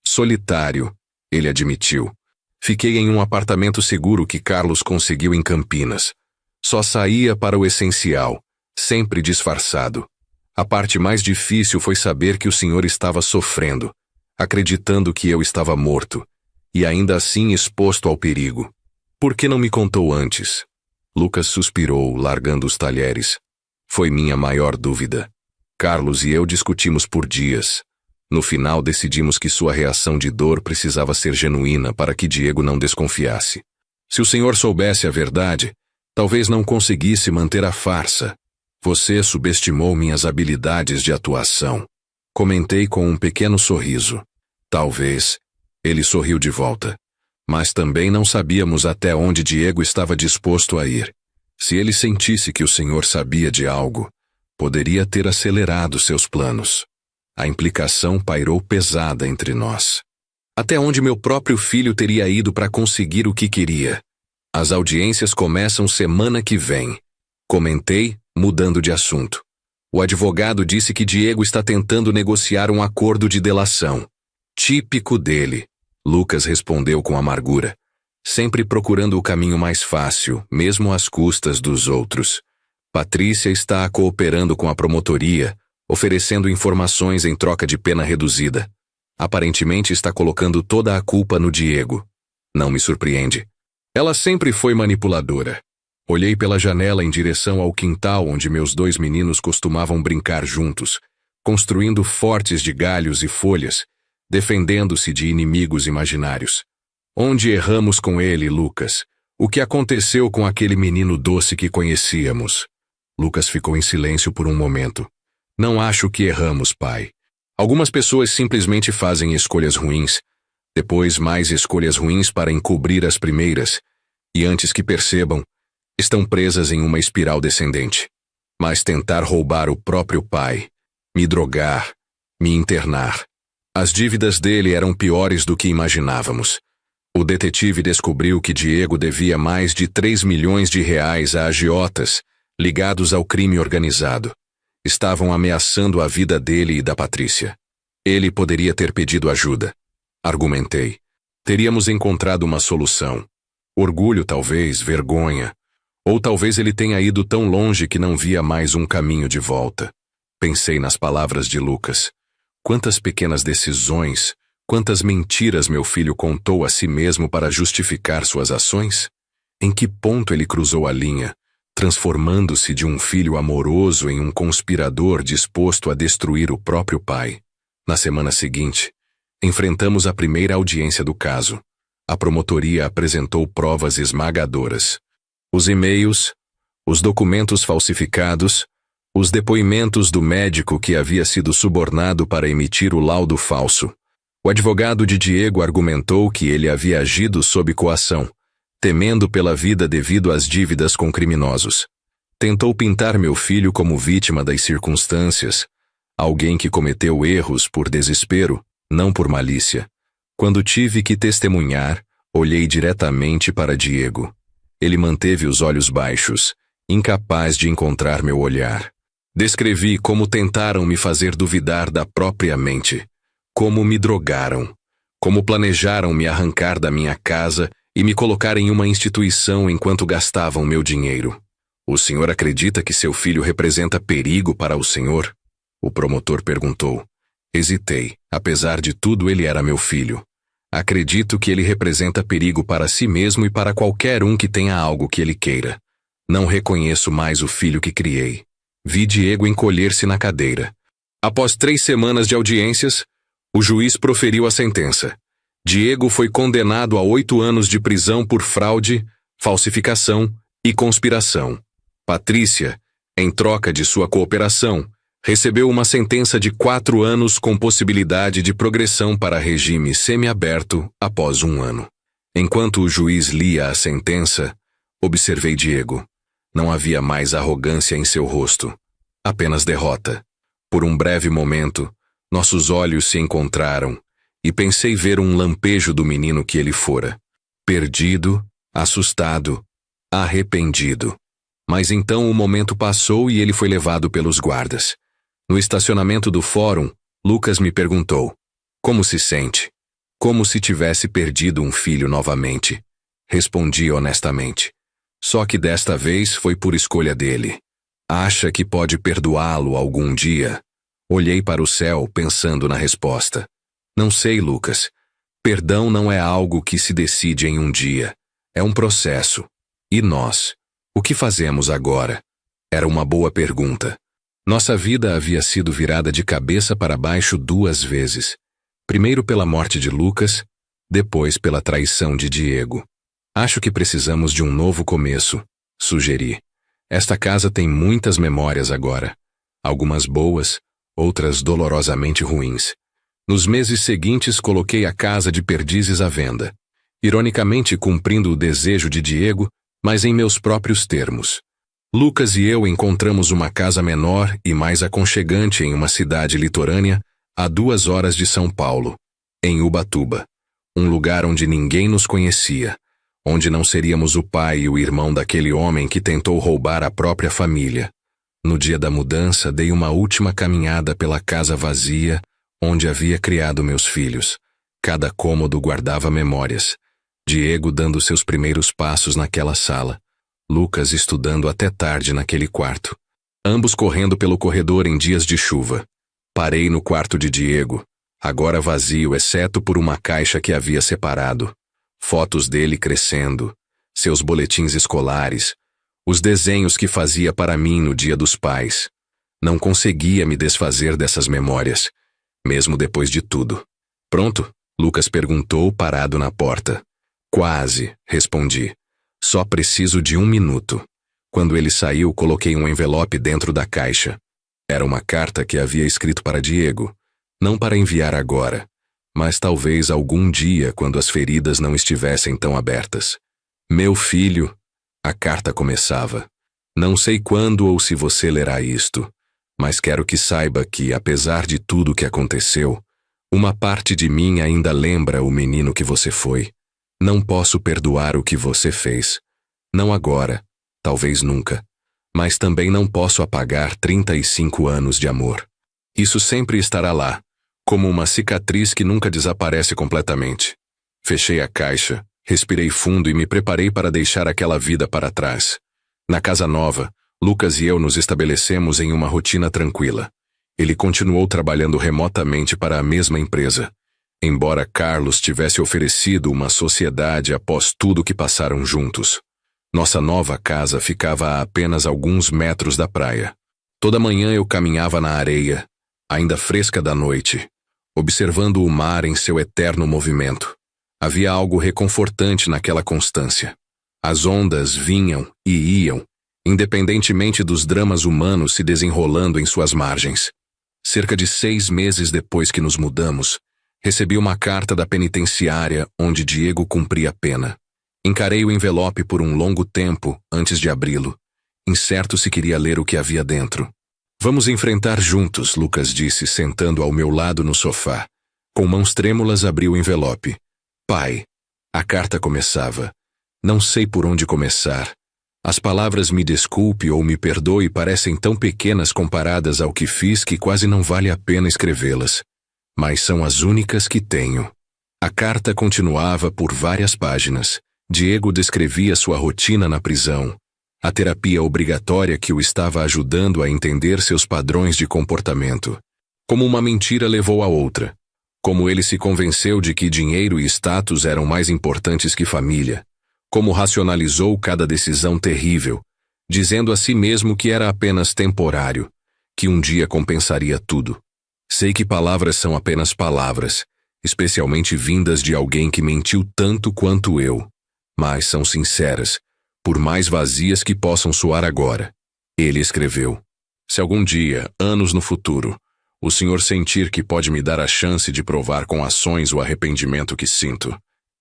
Solitário, ele admitiu. Fiquei em um apartamento seguro que Carlos conseguiu em Campinas. Só saía para o essencial, sempre disfarçado. A parte mais difícil foi saber que o senhor estava sofrendo, acreditando que eu estava morto, e ainda assim exposto ao perigo. Por que não me contou antes? Lucas suspirou, largando os talheres. Foi minha maior dúvida. Carlos e eu discutimos por dias. No final decidimos que sua reação de dor precisava ser genuína para que Diego não desconfiasse. Se o senhor soubesse a verdade, talvez não conseguisse manter a farsa. Você subestimou minhas habilidades de atuação. Comentei com um pequeno sorriso. Talvez. Ele sorriu de volta. Mas também não sabíamos até onde Diego estava disposto a ir. Se ele sentisse que o senhor sabia de algo, poderia ter acelerado seus planos. A implicação pairou pesada entre nós. Até onde meu próprio filho teria ido para conseguir o que queria? As audiências começam semana que vem. Comentei, mudando de assunto. O advogado disse que Diego está tentando negociar um acordo de delação. Típico dele. Lucas respondeu com amargura, sempre procurando o caminho mais fácil, mesmo às custas dos outros. Patrícia está cooperando com a promotoria, oferecendo informações em troca de pena reduzida. Aparentemente está colocando toda a culpa no Diego. Não me surpreende. Ela sempre foi manipuladora. Olhei pela janela em direção ao quintal onde meus 2 meninos costumavam brincar juntos, construindo fortes de galhos e folhas, defendendo-se de inimigos imaginários. Onde erramos com ele, Lucas? O que aconteceu com aquele menino doce que conhecíamos? Lucas ficou em silêncio por um momento. Não acho que erramos, pai. Algumas pessoas simplesmente fazem escolhas ruins, depois mais escolhas ruins para encobrir as primeiras, e antes que percebam, estão presas em uma espiral descendente. Mas tentar roubar o próprio pai, me drogar, me internar. As dívidas dele eram piores do que imaginávamos. O detetive descobriu que Diego devia mais de 3 milhões de reais a agiotas ligados ao crime organizado. Estavam ameaçando a vida dele e da Patrícia. Ele poderia ter pedido ajuda. Argumentei. Teríamos encontrado uma solução. Orgulho talvez, vergonha. Ou talvez ele tenha ido tão longe que não via mais um caminho de volta. Pensei nas palavras de Lucas. Quantas pequenas decisões, quantas mentiras meu filho contou a si mesmo para justificar suas ações? Em que ponto ele cruzou a linha, transformando-se de um filho amoroso em um conspirador disposto a destruir o próprio pai? Na semana seguinte, Enfrentamos a primeira audiência do caso. A promotoria apresentou provas esmagadoras. Os e-mails, os documentos falsificados, os depoimentos do médico que havia sido subornado para emitir o laudo falso. O advogado de Diego argumentou que ele havia agido sob coação, temendo pela vida devido às dívidas com criminosos. Tentou pintar meu filho como vítima das circunstâncias, alguém que cometeu erros por desespero, não por malícia. Quando tive que testemunhar, olhei diretamente para Diego. Ele manteve os olhos baixos, incapaz de encontrar meu olhar. Descrevi como tentaram me fazer duvidar da própria mente, como me drogaram, como planejaram me arrancar da minha casa e me colocar em uma instituição enquanto gastavam meu dinheiro. O senhor acredita que seu filho representa perigo para o senhor? O promotor perguntou. Hesitei. Apesar de tudo, ele era meu filho. Acredito que ele representa perigo para si mesmo e para qualquer um que tenha algo que ele queira. Não reconheço mais o filho que criei. Vi Diego encolher-se na cadeira. Após 3 semanas de audiências, o juiz proferiu a sentença. Diego foi condenado a 8 anos de prisão por fraude, falsificação e conspiração. Patrícia, em troca de sua cooperação, recebeu uma sentença de 4 anos com possibilidade de progressão para regime semiaberto após 1 ano. Enquanto o juiz lia a sentença, observei Diego. Não havia mais arrogância em seu rosto, apenas derrota. Por um breve momento, nossos olhos se encontraram e pensei ver um lampejo do menino que ele fora. Perdido, assustado, arrependido. Mas então o momento passou e ele foi levado pelos guardas. No estacionamento do fórum, Lucas me perguntou: como se sente? Como se tivesse perdido um filho novamente. Respondi honestamente. Só que desta vez foi por escolha dele. Acha que pode perdoá-lo algum dia? Olhei para o céu pensando na resposta. Não sei, Lucas. Perdão não é algo que se decide em um dia. É um processo. E nós? O que fazemos agora? Era uma boa pergunta. Nossa vida havia sido virada de cabeça para baixo 2 vezes. Primeiro pela morte de Lucas, depois pela traição de Diego. Acho que precisamos de um novo começo, sugeri. Esta casa tem muitas memórias agora. Algumas boas, outras dolorosamente ruins. Nos meses seguintes coloquei a casa de Perdizes à venda. Ironicamente cumprindo o desejo de Diego, mas em meus próprios termos. Lucas e eu encontramos uma casa menor e mais aconchegante em uma cidade litorânea, a 2 horas de São Paulo, em Ubatuba. Um lugar onde ninguém nos conhecia, onde não seríamos o pai e o irmão daquele homem que tentou roubar a própria família. No dia da mudança, dei uma última caminhada pela casa vazia, onde havia criado meus filhos. Cada cômodo guardava memórias. Diego dando seus primeiros passos naquela sala. Lucas estudando até tarde naquele quarto. Ambos correndo pelo corredor em dias de chuva. Parei no quarto de Diego, agora vazio exceto por uma caixa que havia separado. Fotos dele crescendo, seus boletins escolares, os desenhos que fazia para mim no Dia dos Pais. Não conseguia me desfazer dessas memórias, mesmo depois de tudo. Pronto? Lucas perguntou, parado na porta. Quase, respondi. Só preciso de 1 minuto. Quando ele saiu, coloquei um envelope dentro da caixa. Era uma carta que havia escrito para Diego. Não para enviar agora, mas talvez algum dia quando as feridas não estivessem tão abertas. Meu filho, a carta começava. Não sei quando ou se você lerá isto, mas quero que saiba que, apesar de tudo o que aconteceu, uma parte de mim ainda lembra o menino que você foi. Não posso perdoar o que você fez. Não agora, talvez nunca. Mas também não posso apagar 35 anos de amor. Isso sempre estará lá, como uma cicatriz que nunca desaparece completamente. Fechei a caixa, respirei fundo e me preparei para deixar aquela vida para trás. Na casa nova, Lucas e eu nos estabelecemos em uma rotina tranquila. Ele continuou trabalhando remotamente para a mesma empresa. Embora Carlos tivesse oferecido uma sociedade após tudo que passaram juntos. Nossa nova casa ficava a apenas alguns metros da praia. Toda manhã eu caminhava na areia, ainda fresca da noite, observando o mar em seu eterno movimento. Havia algo reconfortante naquela constância. As ondas vinham e iam, independentemente dos dramas humanos se desenrolando em suas margens. Cerca de 6 meses depois que nos mudamos, recebi uma carta da penitenciária onde Diego cumpria pena. Encarei o envelope por um longo tempo antes de abri-lo, incerto se queria ler o que havia dentro. Vamos enfrentar juntos, Lucas disse, sentando ao meu lado no sofá. Com mãos trêmulas abri o envelope. Pai. A carta começava. Não sei por onde começar. As palavras me desculpe ou me perdoe parecem tão pequenas comparadas ao que fiz que quase não vale a pena escrevê-las. Mas são as únicas que tenho. A carta continuava por várias páginas. Diego descrevia sua rotina na prisão, a terapia obrigatória que o estava ajudando a entender seus padrões de comportamento. Como uma mentira levou a outra. Como ele se convenceu de que dinheiro e status eram mais importantes que família. Como racionalizou cada decisão terrível, dizendo a si mesmo que era apenas temporário, que um dia compensaria tudo. Sei que palavras são apenas palavras, especialmente vindas de alguém que mentiu tanto quanto eu, mas são sinceras, por mais vazias que possam soar agora. Ele escreveu: se algum dia, anos no futuro, o senhor sentir que pode me dar a chance de provar com ações o arrependimento que sinto,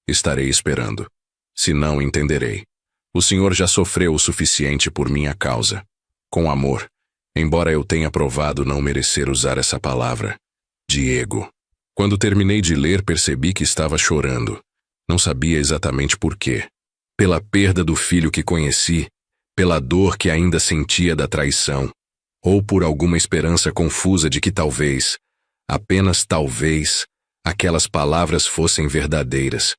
estarei esperando. Se não, entenderei. O senhor já sofreu o suficiente por minha causa. Com amor, embora eu tenha provado não merecer usar essa palavra. Diego. Quando terminei de ler, percebi que estava chorando. Não sabia exatamente por quê. Pela perda do filho que conheci, pela dor que ainda sentia da traição, ou por alguma esperança confusa de que talvez, apenas talvez, aquelas palavras fossem verdadeiras.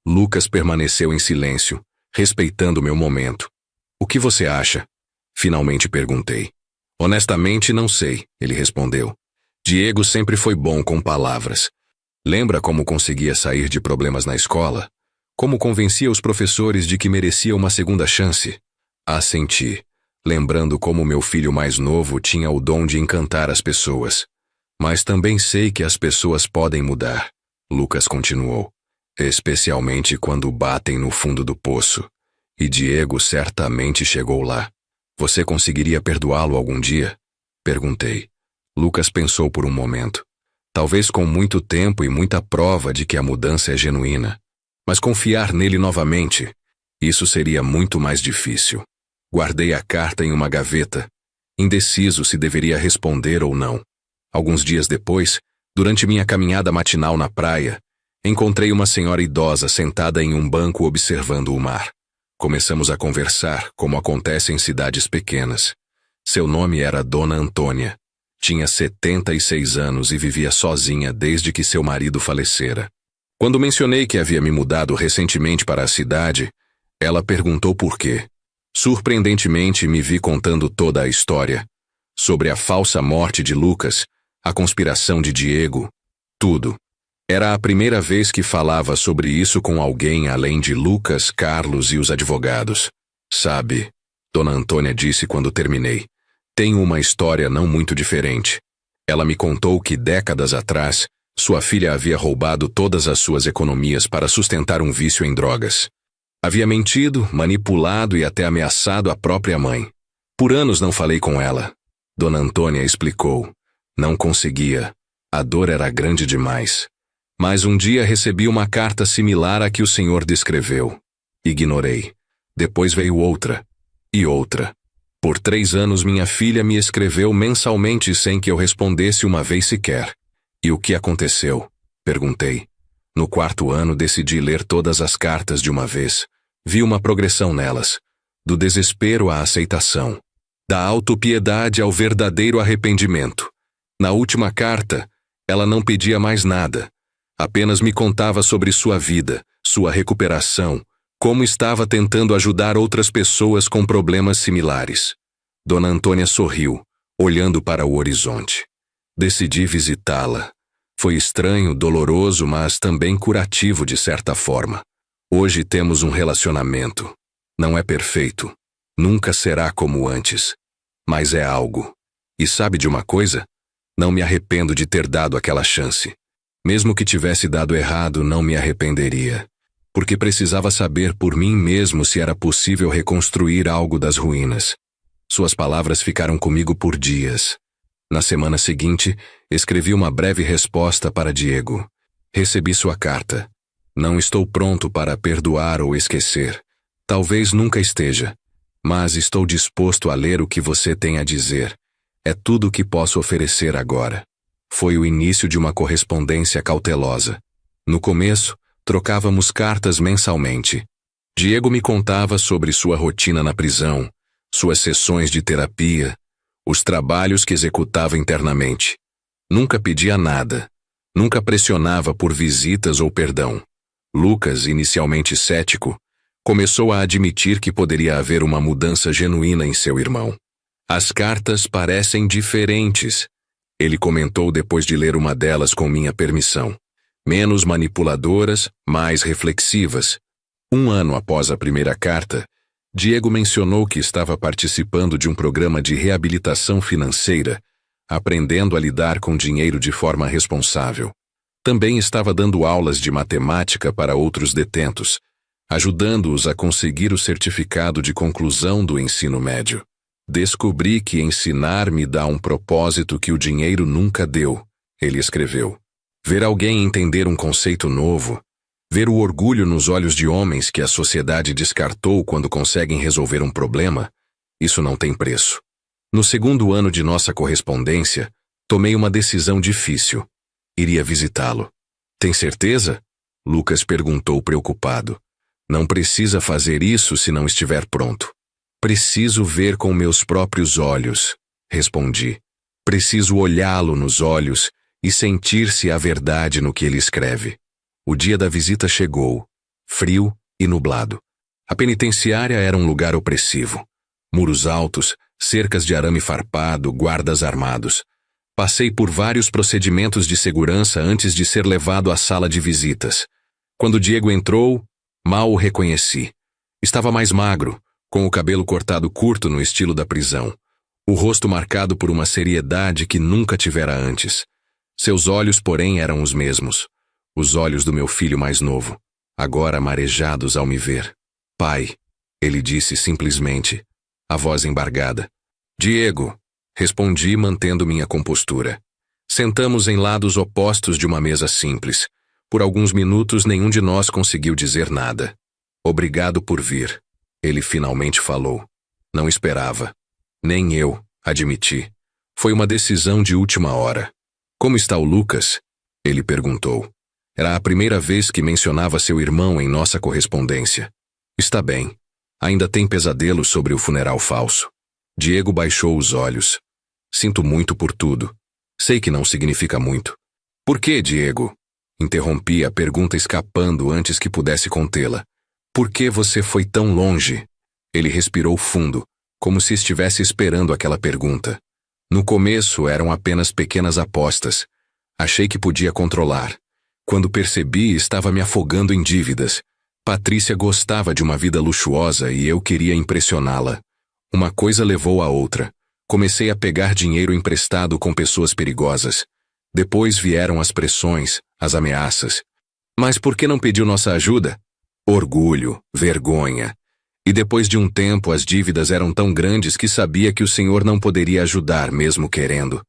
Lucas permaneceu em silêncio, respeitando meu momento. O que você acha? Finalmente perguntei. Honestamente, não sei, ele respondeu. Diego sempre foi bom com palavras. Lembra como conseguia sair de problemas na escola? Como convencia os professores de que merecia uma segunda chance? Assenti, lembrando como meu filho mais novo tinha o dom de encantar as pessoas. Mas também sei que as pessoas podem mudar, Lucas continuou. Especialmente quando batem no fundo do poço. E Diego certamente chegou lá. Você conseguiria perdoá-lo algum dia? Perguntei. Lucas pensou por um momento. Talvez com muito tempo e muita prova de que a mudança é genuína. Mas confiar nele novamente, isso seria muito mais difícil. Guardei a carta em uma gaveta, indeciso se deveria responder ou não. Alguns dias depois, durante minha caminhada matinal na praia, encontrei uma senhora idosa sentada em um banco observando o mar. Começamos a conversar, como acontece em cidades pequenas. Seu nome era Dona Antônia. Tinha 76 anos e vivia sozinha desde que seu marido falecera. Quando mencionei que havia me mudado recentemente para a cidade, ela perguntou por quê. Surpreendentemente, me vi contando toda a história. Sobre a falsa morte de Lucas, a conspiração de Diego, tudo. Era a primeira vez que falava sobre isso com alguém além de Lucas, Carlos e os advogados. Sabe, Dona Antônia disse quando terminei, tenho uma história não muito diferente. Ela me contou que décadas atrás, sua filha havia roubado todas as suas economias para sustentar um vício em drogas. Havia mentido, manipulado e até ameaçado a própria mãe. Por anos não falei com ela. Dona Antônia explicou. Não conseguia. A dor era grande demais. Mas um dia recebi uma carta similar à que o senhor descreveu. Ignorei. Depois veio outra. E outra. Por 3 anos minha filha me escreveu mensalmente sem que eu respondesse uma vez sequer. E o que aconteceu? Perguntei. No 4º ano decidi ler todas as cartas de uma vez. Vi uma progressão nelas. Do desespero à aceitação. Da autopiedade ao verdadeiro arrependimento. Na última carta, ela não pedia mais nada. Apenas me contava sobre sua vida, sua recuperação, como estava tentando ajudar outras pessoas com problemas similares. Dona Antônia sorriu, olhando para o horizonte. Decidi visitá-la. Foi estranho, doloroso, mas também curativo de certa forma. Hoje temos um relacionamento. Não é perfeito. Nunca será como antes. Mas é algo. E sabe de uma coisa? Não me arrependo de ter dado aquela chance. Mesmo que tivesse dado errado, não me arrependeria, porque precisava saber por mim mesmo se era possível reconstruir algo das ruínas. Suas palavras ficaram comigo por dias. Na semana seguinte, escrevi uma breve resposta para Diego. Recebi sua carta. Não estou pronto para perdoar ou esquecer. Talvez nunca esteja. Mas estou disposto a ler o que você tem a dizer. É tudo o que posso oferecer agora. Foi o início de uma correspondência cautelosa. No começo, trocávamos cartas mensalmente. Diego me contava sobre sua rotina na prisão, suas sessões de terapia, os trabalhos que executava internamente. Nunca pedia nada. Nunca pressionava por visitas ou perdão. Lucas, inicialmente cético, começou a admitir que poderia haver uma mudança genuína em seu irmão. As cartas parecem diferentes, ele comentou depois de ler uma delas com minha permissão. Menos manipuladoras, mais reflexivas. 1 ano após a primeira carta, Diego mencionou que estava participando de um programa de reabilitação financeira, aprendendo a lidar com dinheiro de forma responsável. Também estava dando aulas de matemática para outros detentos, ajudando-os a conseguir o certificado de conclusão do ensino médio. Descobri que ensinar me dá um propósito que o dinheiro nunca deu, ele escreveu. Ver alguém entender um conceito novo, ver o orgulho nos olhos de homens que a sociedade descartou quando conseguem resolver um problema, isso não tem preço. No 2º ano de nossa correspondência, tomei uma decisão difícil. Iria visitá-lo. Tem certeza? Lucas perguntou preocupado. Não precisa fazer isso se não estiver pronto. Preciso ver com meus próprios olhos, respondi. Preciso olhá-lo nos olhos e sentir-se a verdade no que ele escreve. O dia da visita chegou, frio e nublado. A penitenciária era um lugar opressivo. Muros altos, cercas de arame farpado, guardas armados. Passei por vários procedimentos de segurança antes de ser levado à sala de visitas. Quando Diego entrou, mal o reconheci. Estava mais magro, com o cabelo cortado curto no estilo da prisão. O rosto marcado por uma seriedade que nunca tivera antes. Seus olhos, porém, eram os mesmos. Os olhos do meu filho mais novo, agora marejados ao me ver. Pai, ele disse simplesmente, a voz embargada. Diego, respondi mantendo minha compostura. Sentamos em lados opostos de uma mesa simples. Por alguns minutos nenhum de nós conseguiu dizer nada. Obrigado por vir, ele finalmente falou. Não esperava. Nem eu, admiti. Foi uma decisão de última hora. Como está o Lucas? Ele perguntou. Era a primeira vez que mencionava seu irmão em nossa correspondência. Está bem. Ainda tem pesadelos sobre o funeral falso. Diego baixou os olhos. Sinto muito por tudo. Sei que não significa muito. Por que, Diego? Interrompi a pergunta escapando antes que pudesse contê-la. Por que você foi tão longe? Ele respirou fundo, como se estivesse esperando aquela pergunta. No começo eram apenas pequenas apostas. Achei que podia controlar. Quando percebi, estava me afogando em dívidas. Patrícia gostava de uma vida luxuosa e eu queria impressioná-la. Uma coisa levou a outra. Comecei a pegar dinheiro emprestado com pessoas perigosas. Depois vieram as pressões, as ameaças. Mas por que não pediu nossa ajuda? Orgulho, vergonha. E depois de um tempo as dívidas eram tão grandes que sabia que o senhor não poderia ajudar mesmo querendo.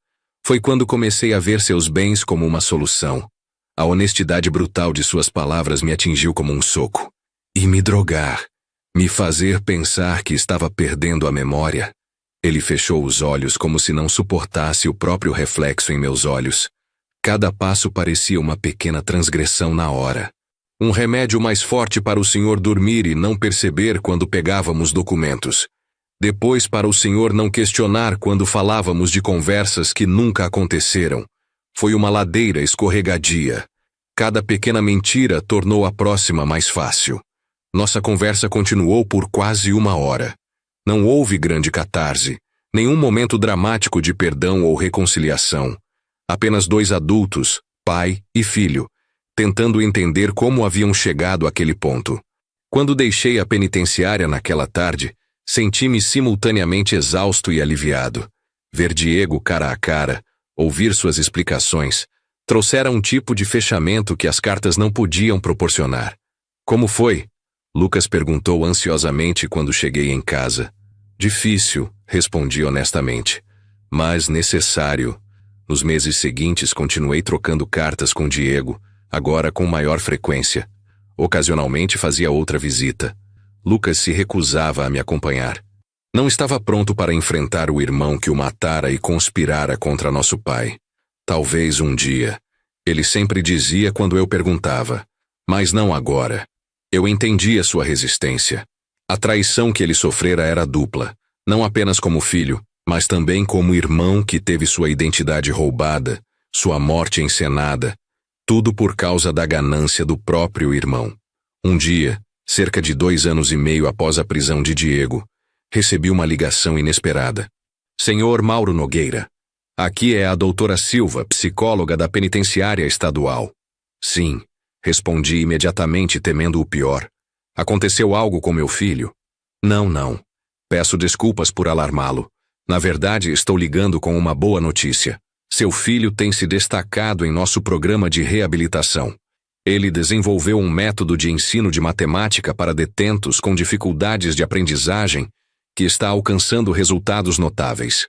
Foi quando comecei a ver seus bens como uma solução. A honestidade brutal de suas palavras me atingiu como um soco. E me drogar. Me fazer pensar que estava perdendo a memória. Ele fechou os olhos como se não suportasse o próprio reflexo em meus olhos. Cada passo parecia uma pequena transgressão na hora. Um remédio mais forte para o senhor dormir e não perceber quando pegávamos documentos. Depois para o senhor não questionar quando falávamos de conversas que nunca aconteceram. Foi uma ladeira escorregadia. Cada pequena mentira tornou a próxima mais fácil. Nossa conversa continuou por quase 1 hora. Não houve grande catarse, nenhum momento dramático de perdão ou reconciliação. Apenas 2 adultos, pai e filho, tentando entender como haviam chegado àquele ponto. Quando deixei a penitenciária naquela tarde, senti-me simultaneamente exausto e aliviado. Ver Diego cara a cara, ouvir suas explicações, Trouxera um tipo de fechamento que as cartas não podiam proporcionar. Como foi? Lucas perguntou ansiosamente quando cheguei em casa. Difícil, respondi honestamente, mas necessário. Nos meses seguintes continuei trocando cartas com Diego, agora com maior frequência. Ocasionalmente fazia outra visita. Lucas se recusava a me acompanhar. Não estava pronto para enfrentar o irmão que o matara e conspirara contra nosso pai. Talvez um dia. Ele sempre dizia quando eu perguntava. Mas não agora. Eu entendia sua resistência. A traição que ele sofrera era dupla, não apenas como filho, mas também como irmão que teve sua identidade roubada, sua morte encenada, tudo por causa da ganância do próprio irmão. Um dia, cerca de 2 anos e meio após a prisão de Diego, recebi uma ligação inesperada. Senhor Mauro Nogueira, aqui é a doutora Silva, psicóloga da penitenciária estadual. Sim, respondi imediatamente temendo o pior. Aconteceu algo com meu filho? Não. Peço desculpas por alarmá-lo. Na verdade, estou ligando com uma boa notícia. Seu filho tem se destacado em nosso programa de reabilitação. Ele desenvolveu um método de ensino de matemática para detentos com dificuldades de aprendizagem que está alcançando resultados notáveis.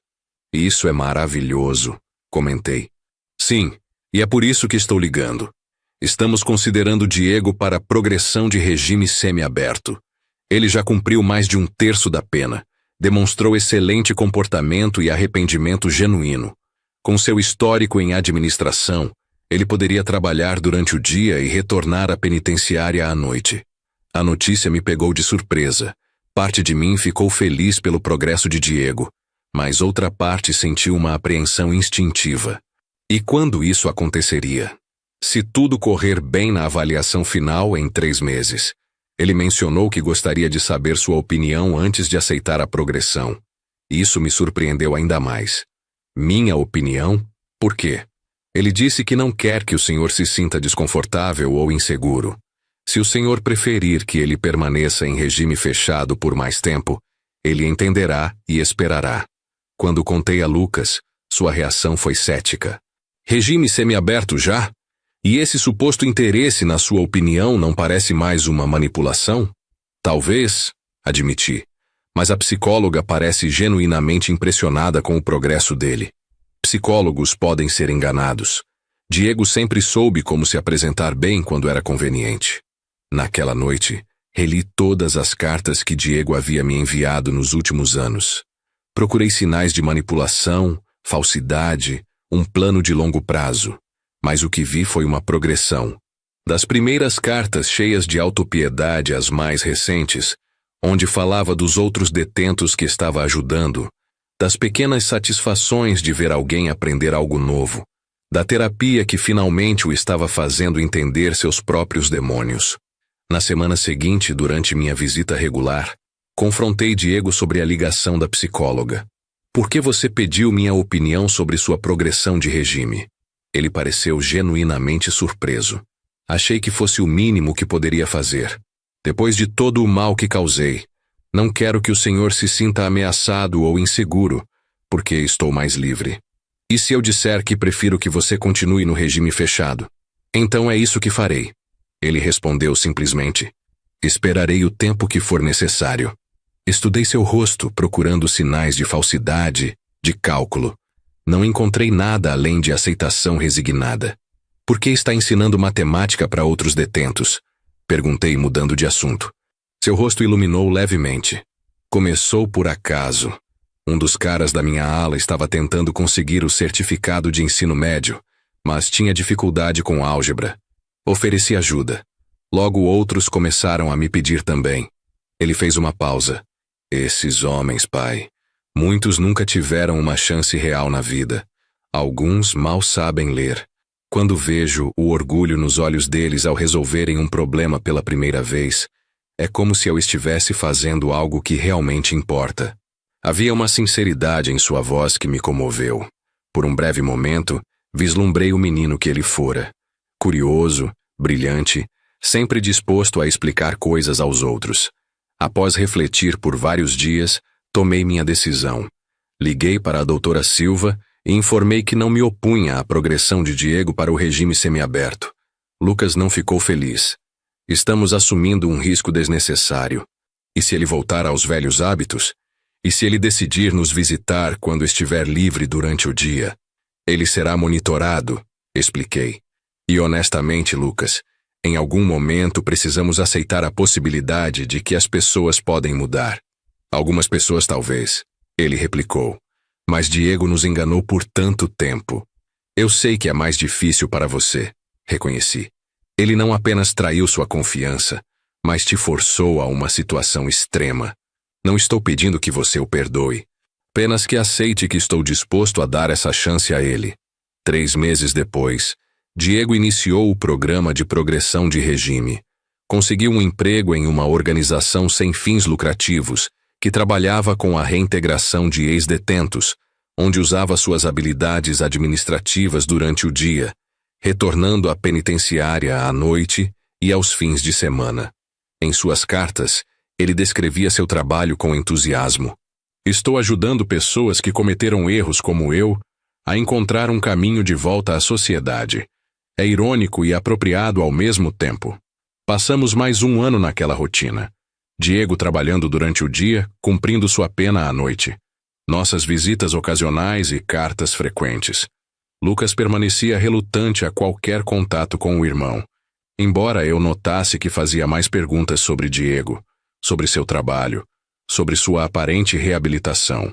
Isso é maravilhoso, comentei. Sim, e é por isso que estou ligando. Estamos considerando Diego para progressão de regime semiaberto. Ele já cumpriu mais de 1/3 da pena, demonstrou excelente comportamento e arrependimento genuíno. Com seu histórico em administração, ele poderia trabalhar durante o dia e retornar à penitenciária à noite. A notícia me pegou de surpresa. Parte de mim ficou feliz pelo progresso de Diego, mas outra parte sentiu uma apreensão instintiva. E quando isso aconteceria? Se tudo correr bem na avaliação final em 3 meses. Ele mencionou que gostaria de saber sua opinião antes de aceitar a progressão. Isso me surpreendeu ainda mais. Minha opinião? Por quê? Ele disse que não quer que o senhor se sinta desconfortável ou inseguro. Se o senhor preferir que ele permaneça em regime fechado por mais tempo, ele entenderá e esperará. Quando contei a Lucas, sua reação foi cética. Regime semiaberto já? E esse suposto interesse na sua opinião não parece mais uma manipulação? Talvez, admiti, mas a psicóloga parece genuinamente impressionada com o progresso dele. Psicólogos podem ser enganados. Diego sempre soube como se apresentar bem quando era conveniente. Naquela noite, reli todas as cartas que Diego havia me enviado nos últimos anos. Procurei sinais de manipulação, falsidade, um plano de longo prazo. Mas o que vi foi uma progressão. Das primeiras cartas cheias de autopiedade às mais recentes, onde falava dos outros detentos que estava ajudando, das pequenas satisfações de ver alguém aprender algo novo, da terapia que finalmente o estava fazendo entender seus próprios demônios. Na semana seguinte, durante minha visita regular, confrontei Diego sobre a ligação da psicóloga. Por que você pediu minha opinião sobre sua progressão de regime? Ele pareceu genuinamente surpreso. Achei que fosse o mínimo que poderia fazer. Depois de todo o mal que causei, não quero que o senhor se sinta ameaçado ou inseguro, porque estou mais livre. E se eu disser que prefiro que você continue no regime fechado? Então é isso que farei. Ele respondeu simplesmente. Esperarei o tempo que for necessário. Estudei seu rosto procurando sinais de falsidade, de cálculo. Não encontrei nada além de aceitação resignada. Por que está ensinando matemática para outros detentos? Perguntei, mudando de assunto. Seu rosto iluminou levemente. Começou por acaso. Um dos caras da minha ala estava tentando conseguir o certificado de ensino médio, mas tinha dificuldade com álgebra. Ofereci ajuda. Logo outros começaram a me pedir também. Ele fez uma pausa. Esses homens, pai. Muitos nunca tiveram uma chance real na vida. Alguns mal sabem ler. Quando vejo o orgulho nos olhos deles ao resolverem um problema pela primeira vez, é como se eu estivesse fazendo algo que realmente importa. Havia uma sinceridade em sua voz que me comoveu. Por um breve momento, vislumbrei o menino que ele fora. Curioso, brilhante, sempre disposto a explicar coisas aos outros. Após refletir por vários dias, tomei minha decisão. Liguei para a doutora Silva e informei que não me opunha à progressão de Diego para o regime semiaberto. Lucas não ficou feliz. Estamos assumindo um risco desnecessário. E se ele voltar aos velhos hábitos? E se ele decidir nos visitar quando estiver livre durante o dia? Ele será monitorado, expliquei. E honestamente, Lucas, em algum momento precisamos aceitar a possibilidade de que as pessoas podem mudar. Algumas pessoas talvez, ele replicou. Mas Diego nos enganou por tanto tempo. Eu sei que é mais difícil para você, reconheci. Ele não apenas traiu sua confiança, mas te forçou a uma situação extrema. Não estou pedindo que você o perdoe. Apenas que aceite que estou disposto a dar essa chance a ele. 3 meses depois, Diego iniciou o programa de progressão de regime. Conseguiu um emprego em uma organização sem fins lucrativos, que trabalhava com a reintegração de ex-detentos, onde usava suas habilidades administrativas durante o dia, retornando à penitenciária à noite e aos fins de semana. Em suas cartas, ele descrevia seu trabalho com entusiasmo. Estou ajudando pessoas que cometeram erros como eu a encontrar um caminho de volta à sociedade. É irônico e apropriado ao mesmo tempo. Passamos mais 1 ano naquela rotina. Diego trabalhando durante o dia, cumprindo sua pena à noite. Nossas visitas ocasionais e cartas frequentes. Lucas permanecia relutante a qualquer contato com o irmão, embora eu notasse que fazia mais perguntas sobre Diego, sobre seu trabalho, sobre sua aparente reabilitação.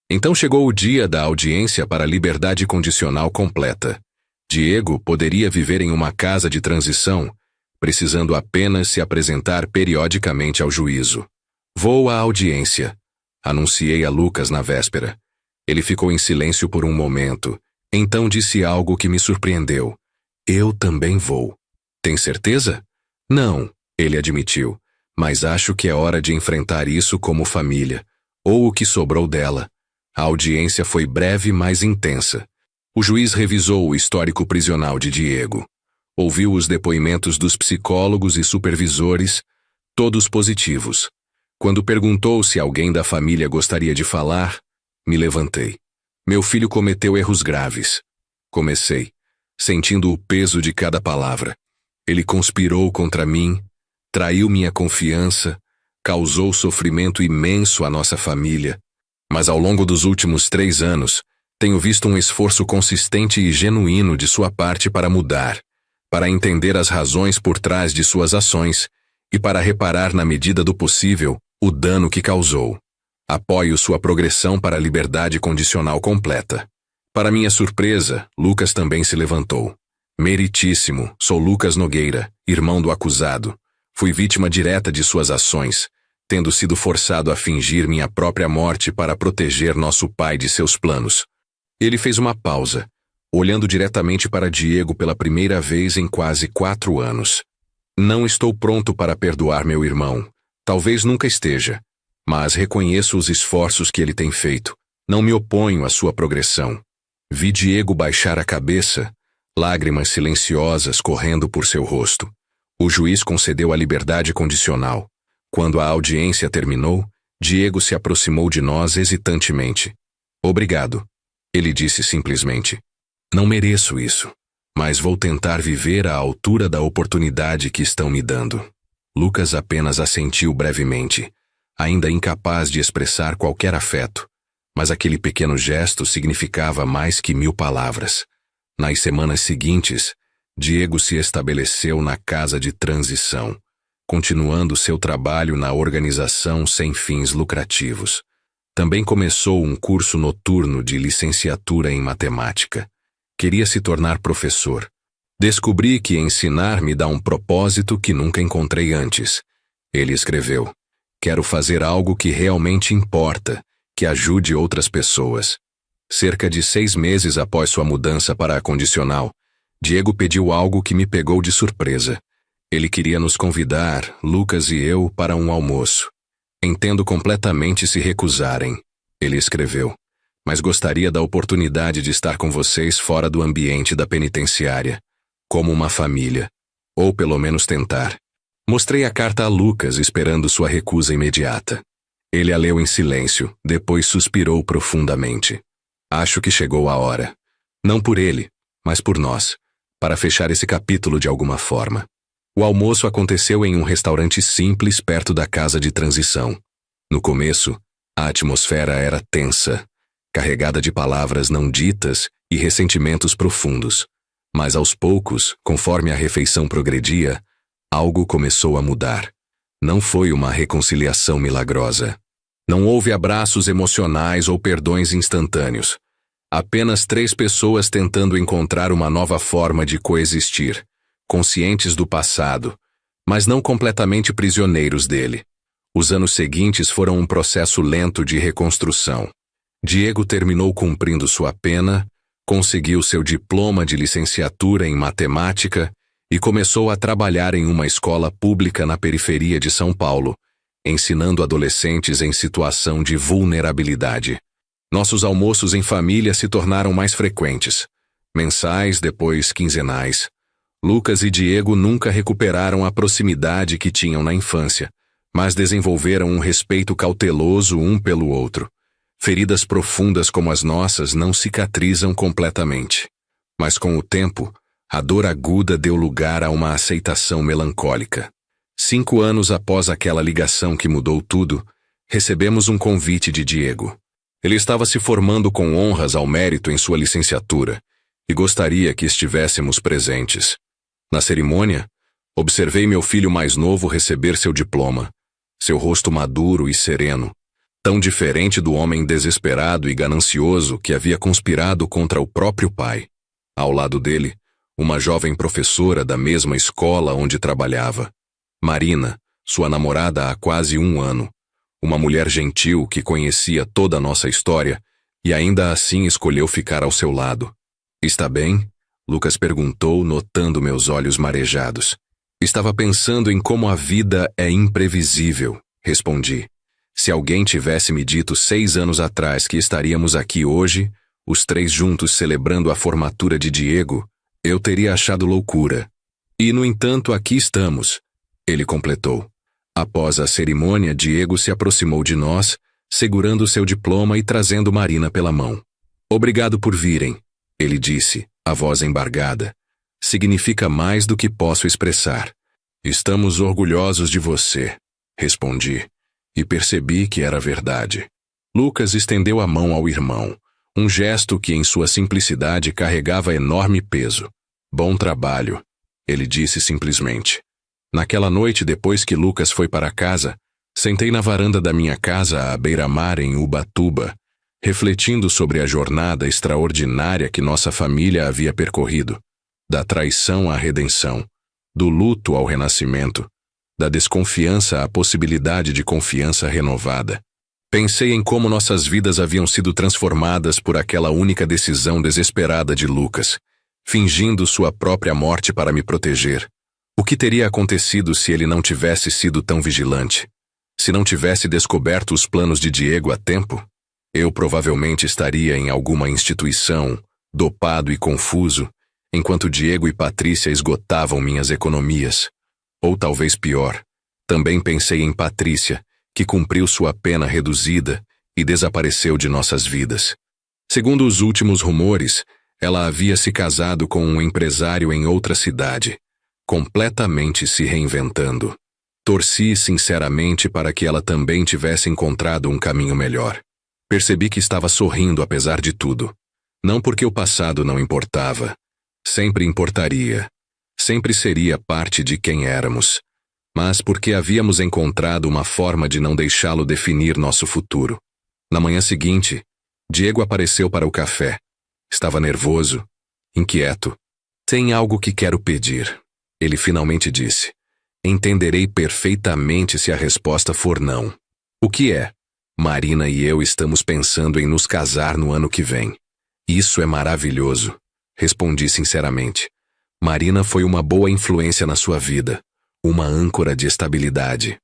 Então chegou o dia da audiência para a liberdade condicional completa. Diego poderia viver em uma casa de transição, precisando apenas se apresentar periodicamente ao juízo. Vou à audiência, anunciei a Lucas na véspera. Ele ficou em silêncio por um momento, então disse algo que me surpreendeu. Eu também vou. Tem certeza? Não, ele admitiu, mas acho que é hora de enfrentar isso como família, ou o que sobrou dela. A audiência foi breve, mas intensa. O juiz revisou o histórico prisional de Diego. Ouviu os depoimentos dos psicólogos e supervisores, todos positivos. Quando perguntou se alguém da família gostaria de falar, me levantei. Meu filho cometeu erros graves. Comecei, sentindo o peso de cada palavra. Ele conspirou contra mim, traiu minha confiança, causou sofrimento imenso à nossa família. Mas ao longo dos últimos 3 anos, tenho visto um esforço consistente e genuíno de sua parte para mudar, para entender as razões por trás de suas ações e para reparar na medida do possível o dano que causou. Apoio sua progressão para a liberdade condicional completa. Para minha surpresa, Lucas também se levantou. Meritíssimo, sou Lucas Nogueira, irmão do acusado. Fui vítima direta de suas ações, tendo sido forçado a fingir minha própria morte para proteger nosso pai de seus planos. Ele fez uma pausa, olhando diretamente para Diego pela primeira vez em quase 4 anos. Não estou pronto para perdoar meu irmão. Talvez nunca esteja. Mas reconheço os esforços que ele tem feito. Não me oponho à sua progressão. Vi Diego baixar a cabeça, lágrimas silenciosas correndo por seu rosto. O juiz concedeu a liberdade condicional. Quando a audiência terminou, Diego se aproximou de nós hesitantemente. Obrigado, ele disse simplesmente. Não mereço isso, mas vou tentar viver à altura da oportunidade que estão me dando. Lucas apenas assentiu brevemente, ainda incapaz de expressar qualquer afeto, mas aquele pequeno gesto significava mais que 1000 palavras. Nas semanas seguintes, Diego se estabeleceu na casa de transição, continuando seu trabalho na organização sem fins lucrativos. Também começou um curso noturno de licenciatura em matemática. Queria se tornar professor. Descobri que ensinar me dá um propósito que nunca encontrei antes. Ele escreveu: quero fazer algo que realmente importa, que ajude outras pessoas. Cerca de 6 meses após sua mudança para a condicional, Diego pediu algo que me pegou de surpresa. Ele queria nos convidar, Lucas e eu, para um almoço. Entendo completamente se recusarem, ele escreveu, mas gostaria da oportunidade de estar com vocês fora do ambiente da penitenciária, como uma família, ou pelo menos tentar. Mostrei a carta a Lucas esperando sua recusa imediata. Ele a leu em silêncio, depois suspirou profundamente. Acho que chegou a hora. Não por ele, mas por nós, para fechar esse capítulo de alguma forma. O almoço aconteceu em um restaurante simples perto da casa de transição. No começo, a atmosfera era tensa, carregada de palavras não ditas e ressentimentos profundos. Mas aos poucos, conforme a refeição progredia, algo começou a mudar. Não foi uma reconciliação milagrosa. Não houve abraços emocionais ou perdões instantâneos. Apenas 3 pessoas tentando encontrar uma nova forma de coexistir, conscientes do passado, mas não completamente prisioneiros dele. Os anos seguintes foram um processo lento de reconstrução. Diego terminou cumprindo sua pena, conseguiu seu diploma de licenciatura em matemática e começou a trabalhar em uma escola pública na periferia de São Paulo, ensinando adolescentes em situação de vulnerabilidade. Nossos almoços em família se tornaram mais frequentes, mensais, depois quinzenais. Lucas e Diego nunca recuperaram a proximidade que tinham na infância, mas desenvolveram um respeito cauteloso um pelo outro. Feridas profundas como as nossas não cicatrizam completamente. Mas com o tempo, a dor aguda deu lugar a uma aceitação melancólica. 5 anos após aquela ligação que mudou tudo, recebemos um convite de Diego. Ele estava se formando com honras ao mérito em sua licenciatura e gostaria que estivéssemos presentes. Na cerimônia, observei meu filho mais novo receber seu diploma, seu rosto maduro e sereno, tão diferente do homem desesperado e ganancioso que havia conspirado contra o próprio pai. Ao lado dele, uma jovem professora da mesma escola onde trabalhava. Marina, sua namorada há quase 1 ano. Uma mulher gentil que conhecia toda a nossa história e ainda assim escolheu ficar ao seu lado. Está bem? Lucas perguntou, notando meus olhos marejados. Estava pensando em como a vida é imprevisível, respondi. Se alguém tivesse me dito 6 anos atrás que estaríamos aqui hoje, os 3 juntos celebrando a formatura de Diego, eu teria achado loucura. E, no entanto, aqui estamos, ele completou. Após a cerimônia, Diego se aproximou de nós, segurando seu diploma e trazendo Marina pela mão. Obrigado por virem, ele disse, a voz embargada. Significa mais do que posso expressar. Estamos orgulhosos de você, respondi, e percebi que era verdade. Lucas estendeu a mão ao irmão, um gesto que em sua simplicidade carregava enorme peso. Bom trabalho, ele disse simplesmente. Naquela noite, depois que Lucas foi para casa, sentei na varanda da minha casa à beira-mar em Ubatuba, refletindo sobre a jornada extraordinária que nossa família havia percorrido, da traição à redenção, do luto ao renascimento, da desconfiança à possibilidade de confiança renovada. Pensei em como nossas vidas haviam sido transformadas por aquela única decisão desesperada de Lucas, fingindo sua própria morte para me proteger. O que teria acontecido se ele não tivesse sido tão vigilante? Se não tivesse descoberto os planos de Diego a tempo? Eu provavelmente estaria em alguma instituição, dopado e confuso, enquanto Diego e Patrícia esgotavam minhas economias. Ou talvez pior, também pensei em Patrícia, que cumpriu sua pena reduzida e desapareceu de nossas vidas. Segundo os últimos rumores, ela havia se casado com um empresário em outra cidade, completamente se reinventando. Torci sinceramente para que ela também tivesse encontrado um caminho melhor. Percebi que estava sorrindo apesar de tudo. Não porque o passado não importava. Sempre importaria. Sempre seria parte de quem éramos. Mas porque havíamos encontrado uma forma de não deixá-lo definir nosso futuro. Na manhã seguinte, Diego apareceu para o café. Estava nervoso, inquieto. Tem algo que quero pedir. Ele finalmente disse. Entenderei perfeitamente se a resposta for não. O que é? Marina e eu estamos pensando em nos casar no ano que vem. Isso é maravilhoso, respondi sinceramente. Marina foi uma boa influência na sua vida, uma âncora de estabilidade.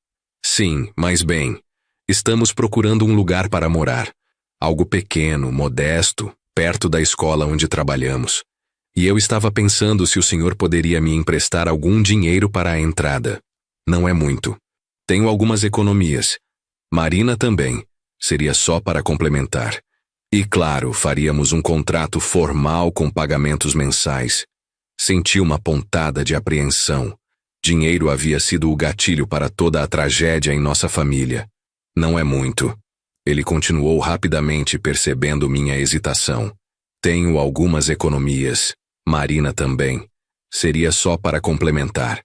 Sim, mas bem, estamos procurando um lugar para morar. Algo pequeno, modesto, perto da escola onde trabalhamos. E eu estava pensando se o senhor poderia me emprestar algum dinheiro para a entrada. Não é muito. Tenho algumas economias. Marina também. Seria só para complementar. E claro, faríamos um contrato formal com pagamentos mensais. Senti uma pontada de apreensão. Dinheiro havia sido o gatilho para toda a tragédia em nossa família. Não é muito. Ele continuou rapidamente, percebendo minha hesitação. Tenho algumas economias. Marina também. Seria só para complementar.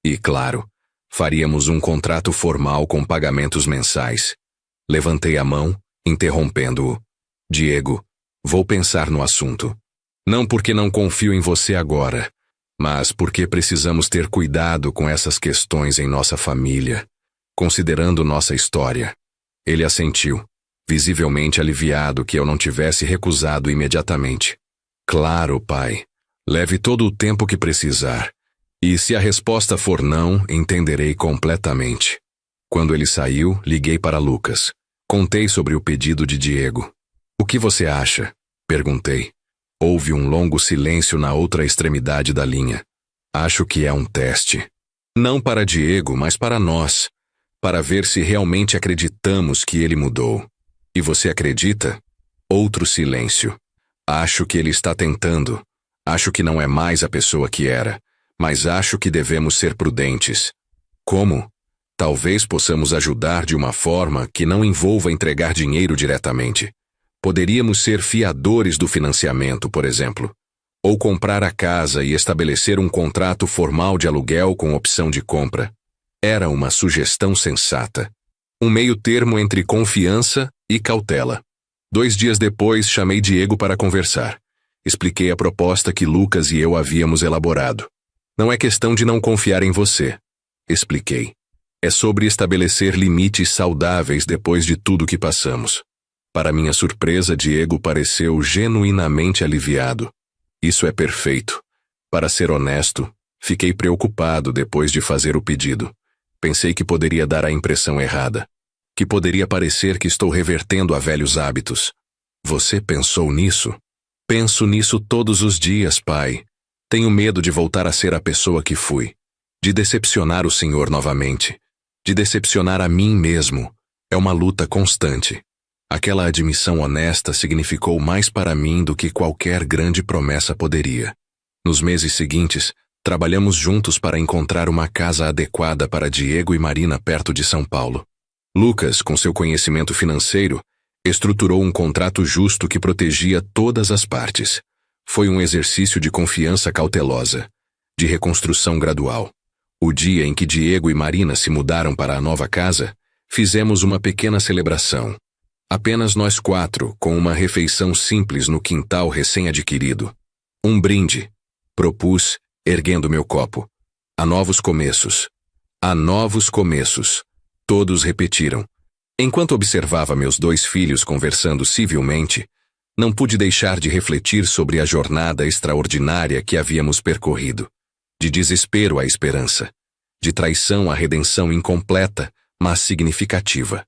E claro, faríamos um contrato formal com pagamentos mensais. Levantei a mão, interrompendo-o. Diego, vou pensar no assunto. Não porque não confio em você agora, mas porque precisamos ter cuidado com essas questões em nossa família, considerando nossa história. Ele assentiu, visivelmente aliviado que eu não tivesse recusado imediatamente. Claro, pai. Leve todo o tempo que precisar. E se a resposta for não, entenderei completamente. Quando ele saiu, liguei para Lucas. Contei sobre o pedido de Diego. O que você acha? Perguntei. Houve um longo silêncio na outra extremidade da linha. Acho que é um teste. Não para Diego, mas para nós. Para ver se realmente acreditamos que ele mudou. E você acredita? Outro silêncio. Acho que ele está tentando. Acho que não é mais a pessoa que era. Mas acho que devemos ser prudentes. Como? Talvez possamos ajudar de uma forma que não envolva entregar dinheiro diretamente. Poderíamos ser fiadores do financiamento, por exemplo. Ou comprar a casa e estabelecer um contrato formal de aluguel com opção de compra. Era uma sugestão sensata. Um meio termo entre confiança e cautela. 2 dias depois, chamei Diego para conversar. Expliquei a proposta que Lucas e eu havíamos elaborado. Não é questão de não confiar em você. Expliquei. É sobre estabelecer limites saudáveis depois de tudo que passamos. Para minha surpresa, Diego pareceu genuinamente aliviado. Isso é perfeito. Para ser honesto, fiquei preocupado depois de fazer o pedido. Pensei que poderia dar a impressão errada. Que poderia parecer que estou revertendo a velhos hábitos. Você pensou nisso? Penso nisso todos os dias, pai. Tenho medo de voltar a ser a pessoa que fui. De decepcionar o Senhor novamente. De decepcionar a mim mesmo. É uma luta constante. Aquela admissão honesta significou mais para mim do que qualquer grande promessa poderia. Nos meses seguintes, trabalhamos juntos para encontrar uma casa adequada para Diego e Marina perto de São Paulo. Lucas, com seu conhecimento financeiro, estruturou um contrato justo que protegia todas as partes. Foi um exercício de confiança cautelosa, de reconstrução gradual. O dia em que Diego e Marina se mudaram para a nova casa, fizemos uma pequena celebração. Apenas nós 4, com uma refeição simples no quintal recém-adquirido. Um brinde, propus, erguendo meu copo. A novos começos. A novos começos. Todos repetiram. Enquanto observava meus 2 filhos conversando civilmente, não pude deixar de refletir sobre a jornada extraordinária que havíamos percorrido. De desespero à esperança. De traição à redenção incompleta, mas significativa.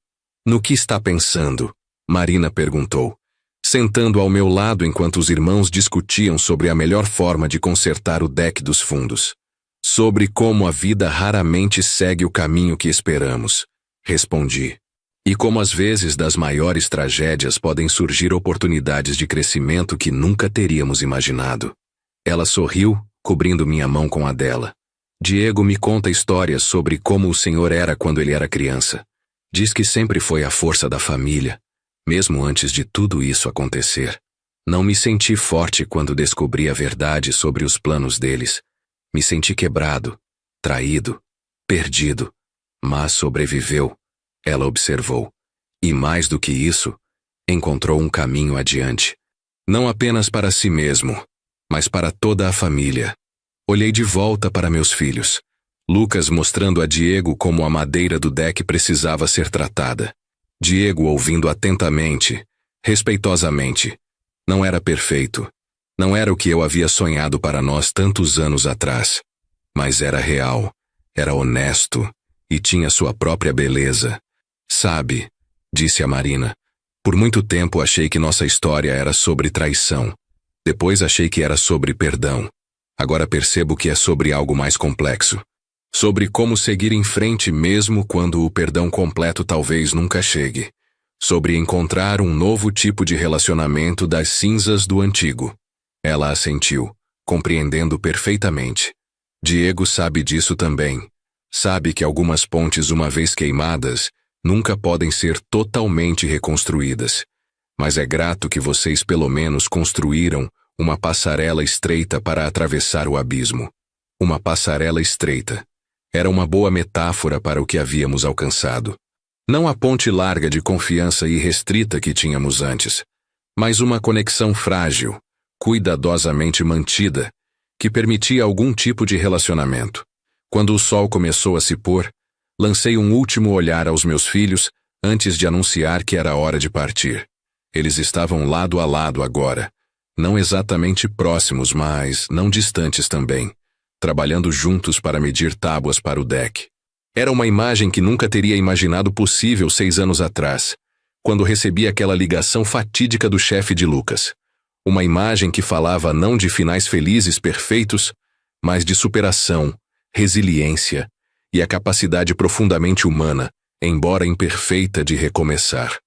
No que está pensando? Marina perguntou, sentando ao meu lado enquanto os irmãos discutiam sobre a melhor forma de consertar o deck dos fundos. Sobre como a vida raramente segue o caminho que esperamos, respondi. E como às vezes das maiores tragédias podem surgir oportunidades de crescimento que nunca teríamos imaginado. Ela sorriu, cobrindo minha mão com a dela. Diego me conta histórias sobre como o Senhor era quando ele era criança. Diz que sempre foi a força da família, mesmo antes de tudo isso acontecer. Não me senti forte quando descobri a verdade sobre os planos deles. Me senti quebrado, traído, perdido. Mas sobreviveu, ela observou. E mais do que isso, encontrou um caminho adiante. Não apenas para si mesmo, mas para toda a família. Olhei de volta para meus filhos. Lucas mostrando a Diego como a madeira do deck precisava ser tratada. Diego ouvindo atentamente, respeitosamente. Não era perfeito. Não era o que eu havia sonhado para nós tantos anos atrás. Mas era real, era honesto e tinha sua própria beleza. Sabe, disse a Marina, por muito tempo achei que nossa história era sobre traição. Depois achei que era sobre perdão. Agora percebo que é sobre algo mais complexo. Sobre como seguir em frente mesmo quando o perdão completo talvez nunca chegue. Sobre encontrar um novo tipo de relacionamento das cinzas do antigo. Ela assentiu, compreendendo perfeitamente. Diego sabe disso também. Sabe que algumas pontes, uma vez queimadas, nunca podem ser totalmente reconstruídas. Mas é grato que vocês pelo menos construíram uma passarela estreita para atravessar o abismo. Uma passarela estreita. Era uma boa metáfora para o que havíamos alcançado. Não a ponte larga de confiança irrestrita que tínhamos antes, mas uma conexão frágil, cuidadosamente mantida, que permitia algum tipo de relacionamento. Quando o sol começou a se pôr, lancei um último olhar aos meus filhos antes de anunciar que era hora de partir. Eles estavam lado a lado agora, não exatamente próximos, mas não distantes também, trabalhando juntos para medir tábuas para o deck. Era uma imagem que nunca teria imaginado possível 6 anos atrás, quando recebi aquela ligação fatídica do chefe de Lucas. Uma imagem que falava não de finais felizes perfeitos, mas de superação, resiliência e a capacidade profundamente humana, embora imperfeita, de recomeçar.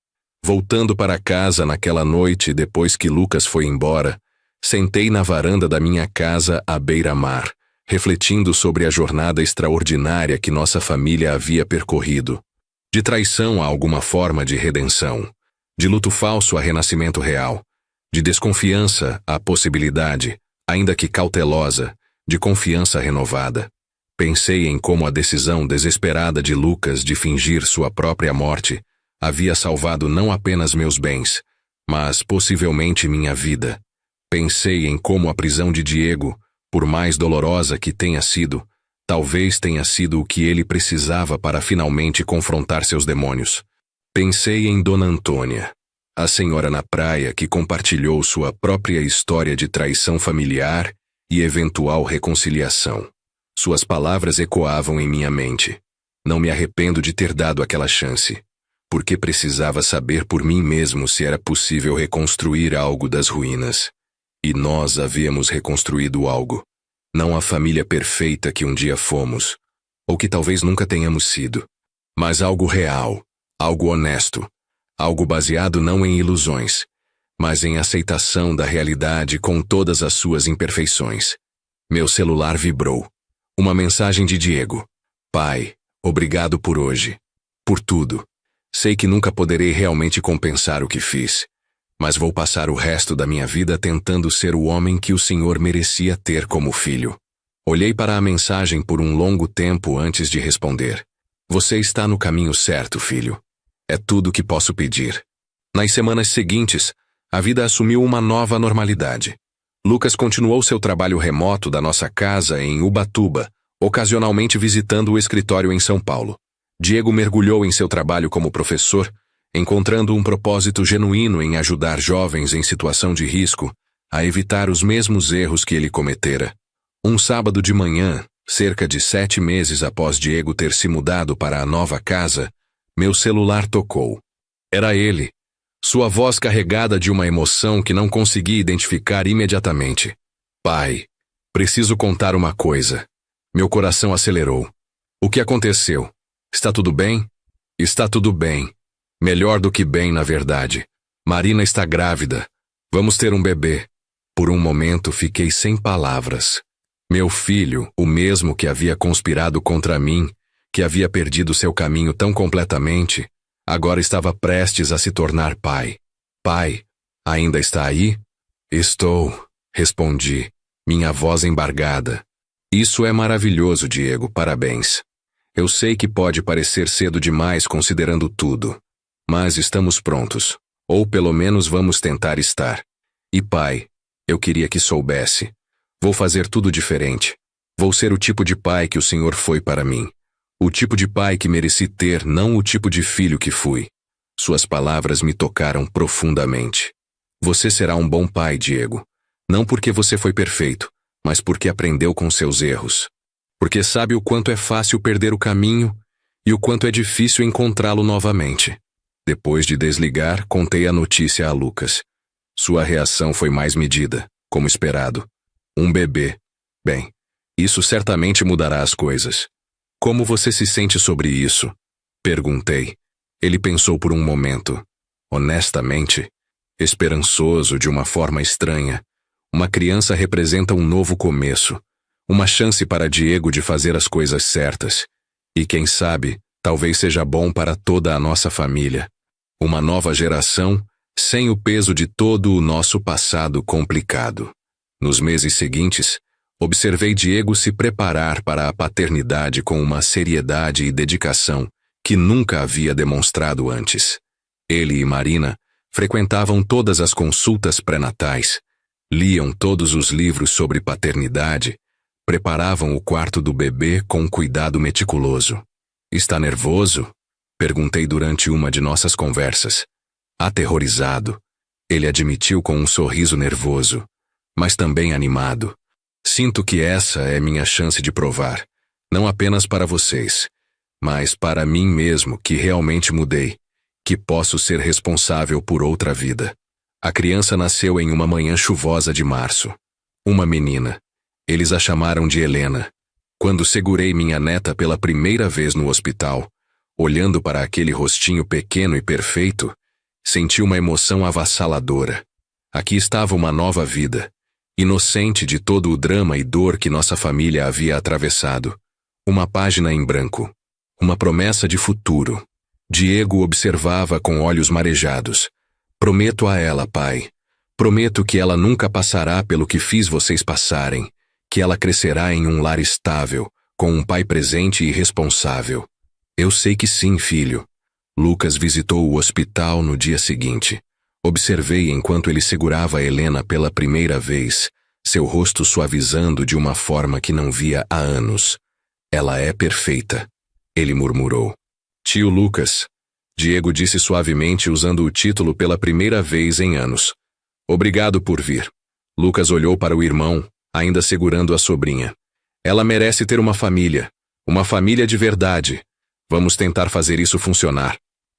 Voltando para casa naquela noite depois que Lucas foi embora, sentei na varanda da minha casa à beira-mar, refletindo sobre a jornada extraordinária que nossa família havia percorrido. De traição a alguma forma de redenção, de luto falso a renascimento real, de desconfiança à possibilidade, ainda que cautelosa, de confiança renovada. Pensei em como a decisão desesperada de Lucas de fingir sua própria morte havia salvado não apenas meus bens, mas possivelmente minha vida. Pensei em como a prisão de Diego, por mais dolorosa que tenha sido, talvez tenha sido o que ele precisava para finalmente confrontar seus demônios. Pensei em Dona Antônia, a senhora na praia que compartilhou sua própria história de traição familiar e eventual reconciliação. Suas palavras ecoavam em minha mente. Não me arrependo de ter dado aquela chance, porque precisava saber por mim mesmo se era possível reconstruir algo das ruínas. E nós havíamos reconstruído algo. Não a família perfeita que um dia fomos, ou que talvez nunca tenhamos sido, mas algo real, algo honesto, algo baseado não em ilusões, mas em aceitação da realidade com todas as suas imperfeições. Meu celular vibrou. Uma mensagem de Diego. Pai, obrigado por hoje. Por tudo. Sei que nunca poderei realmente compensar o que fiz, mas vou passar o resto da minha vida tentando ser o homem que o Senhor merecia ter como filho. Olhei para a mensagem por um longo tempo antes de responder. Você está no caminho certo, filho. É tudo o que posso pedir. Nas semanas seguintes, a vida assumiu uma nova normalidade. Lucas continuou seu trabalho remoto da nossa casa em Ubatuba, ocasionalmente visitando o escritório em São Paulo. Diego mergulhou em seu trabalho como professor, encontrando um propósito genuíno em ajudar jovens em situação de risco a evitar os mesmos erros que ele cometera. Um sábado de manhã, cerca de 7 meses após Diego ter se mudado para a nova casa, meu celular tocou. Era ele. Sua voz carregada de uma emoção que não consegui identificar imediatamente. Pai, preciso contar uma coisa. Meu coração acelerou. O que aconteceu? Está tudo bem? Está tudo bem. Melhor do que bem, na verdade. Marina está grávida. Vamos ter um bebê. Por um momento fiquei sem palavras. Meu filho, o mesmo que havia conspirado contra mim, que havia perdido seu caminho tão completamente, agora estava prestes a se tornar pai. Pai, ainda está aí? Estou, respondi, minha voz embargada. Isso é maravilhoso, Diego, parabéns. Eu sei que pode parecer cedo demais considerando tudo, mas estamos prontos, ou pelo menos vamos tentar estar. E pai, eu queria que soubesse. Vou fazer tudo diferente. Vou ser o tipo de pai que o Senhor foi para mim. O tipo de pai que mereci ter, não o tipo de filho que fui. Suas palavras me tocaram profundamente. Você será um bom pai, Diego. Não porque você foi perfeito, mas porque aprendeu com seus erros. Porque sabe o quanto é fácil perder o caminho e o quanto é difícil encontrá-lo novamente. Depois de desligar, contei a notícia a Lucas. Sua reação foi mais medida, como esperado. Um bebê. Bem, isso certamente mudará as coisas. Como você se sente sobre isso? Perguntei. Ele pensou por um momento. Honestamente, esperançoso de uma forma estranha, uma criança representa um novo começo, uma chance para Diego de fazer as coisas certas. E quem sabe, talvez seja bom para toda a nossa família. Uma nova geração, sem o peso de todo o nosso passado complicado. Nos meses seguintes, observei Diego se preparar para a paternidade com uma seriedade e dedicação que nunca havia demonstrado antes. Ele e Marina frequentavam todas as consultas pré-natais, liam todos os livros sobre paternidade, preparavam o quarto do bebê com cuidado meticuloso. "Está nervoso?" perguntei durante uma de nossas conversas. Aterrorizado, ele admitiu com um sorriso nervoso, mas também animado. "Sinto que essa é minha chance de provar, não apenas para vocês, mas para mim mesmo que realmente mudei, que posso ser responsável por outra vida." A criança nasceu em uma manhã chuvosa de março. Uma menina. Eles a chamaram de Helena. Quando segurei minha neta pela primeira vez no hospital, olhando para aquele rostinho pequeno e perfeito, senti uma emoção avassaladora. Aqui estava uma nova vida, inocente de todo o drama e dor que nossa família havia atravessado. Uma página em branco. Uma promessa de futuro. Diego observava com olhos marejados. "Prometo a ela, pai. Prometo que ela nunca passará pelo que fiz vocês passarem, que ela crescerá em um lar estável, com um pai presente e responsável." "Eu sei que sim, filho." Lucas visitou o hospital no dia seguinte. Observei enquanto ele segurava Helena pela primeira vez, seu rosto suavizando de uma forma que não via há anos. "Ela é perfeita," ele murmurou. "Tio Lucas," Diego disse suavemente usando o título pela primeira vez em anos. "Obrigado por vir." Lucas olhou para o irmão, ainda segurando a sobrinha. "Ela merece ter uma família de verdade. Vamos tentar fazer isso funcionar.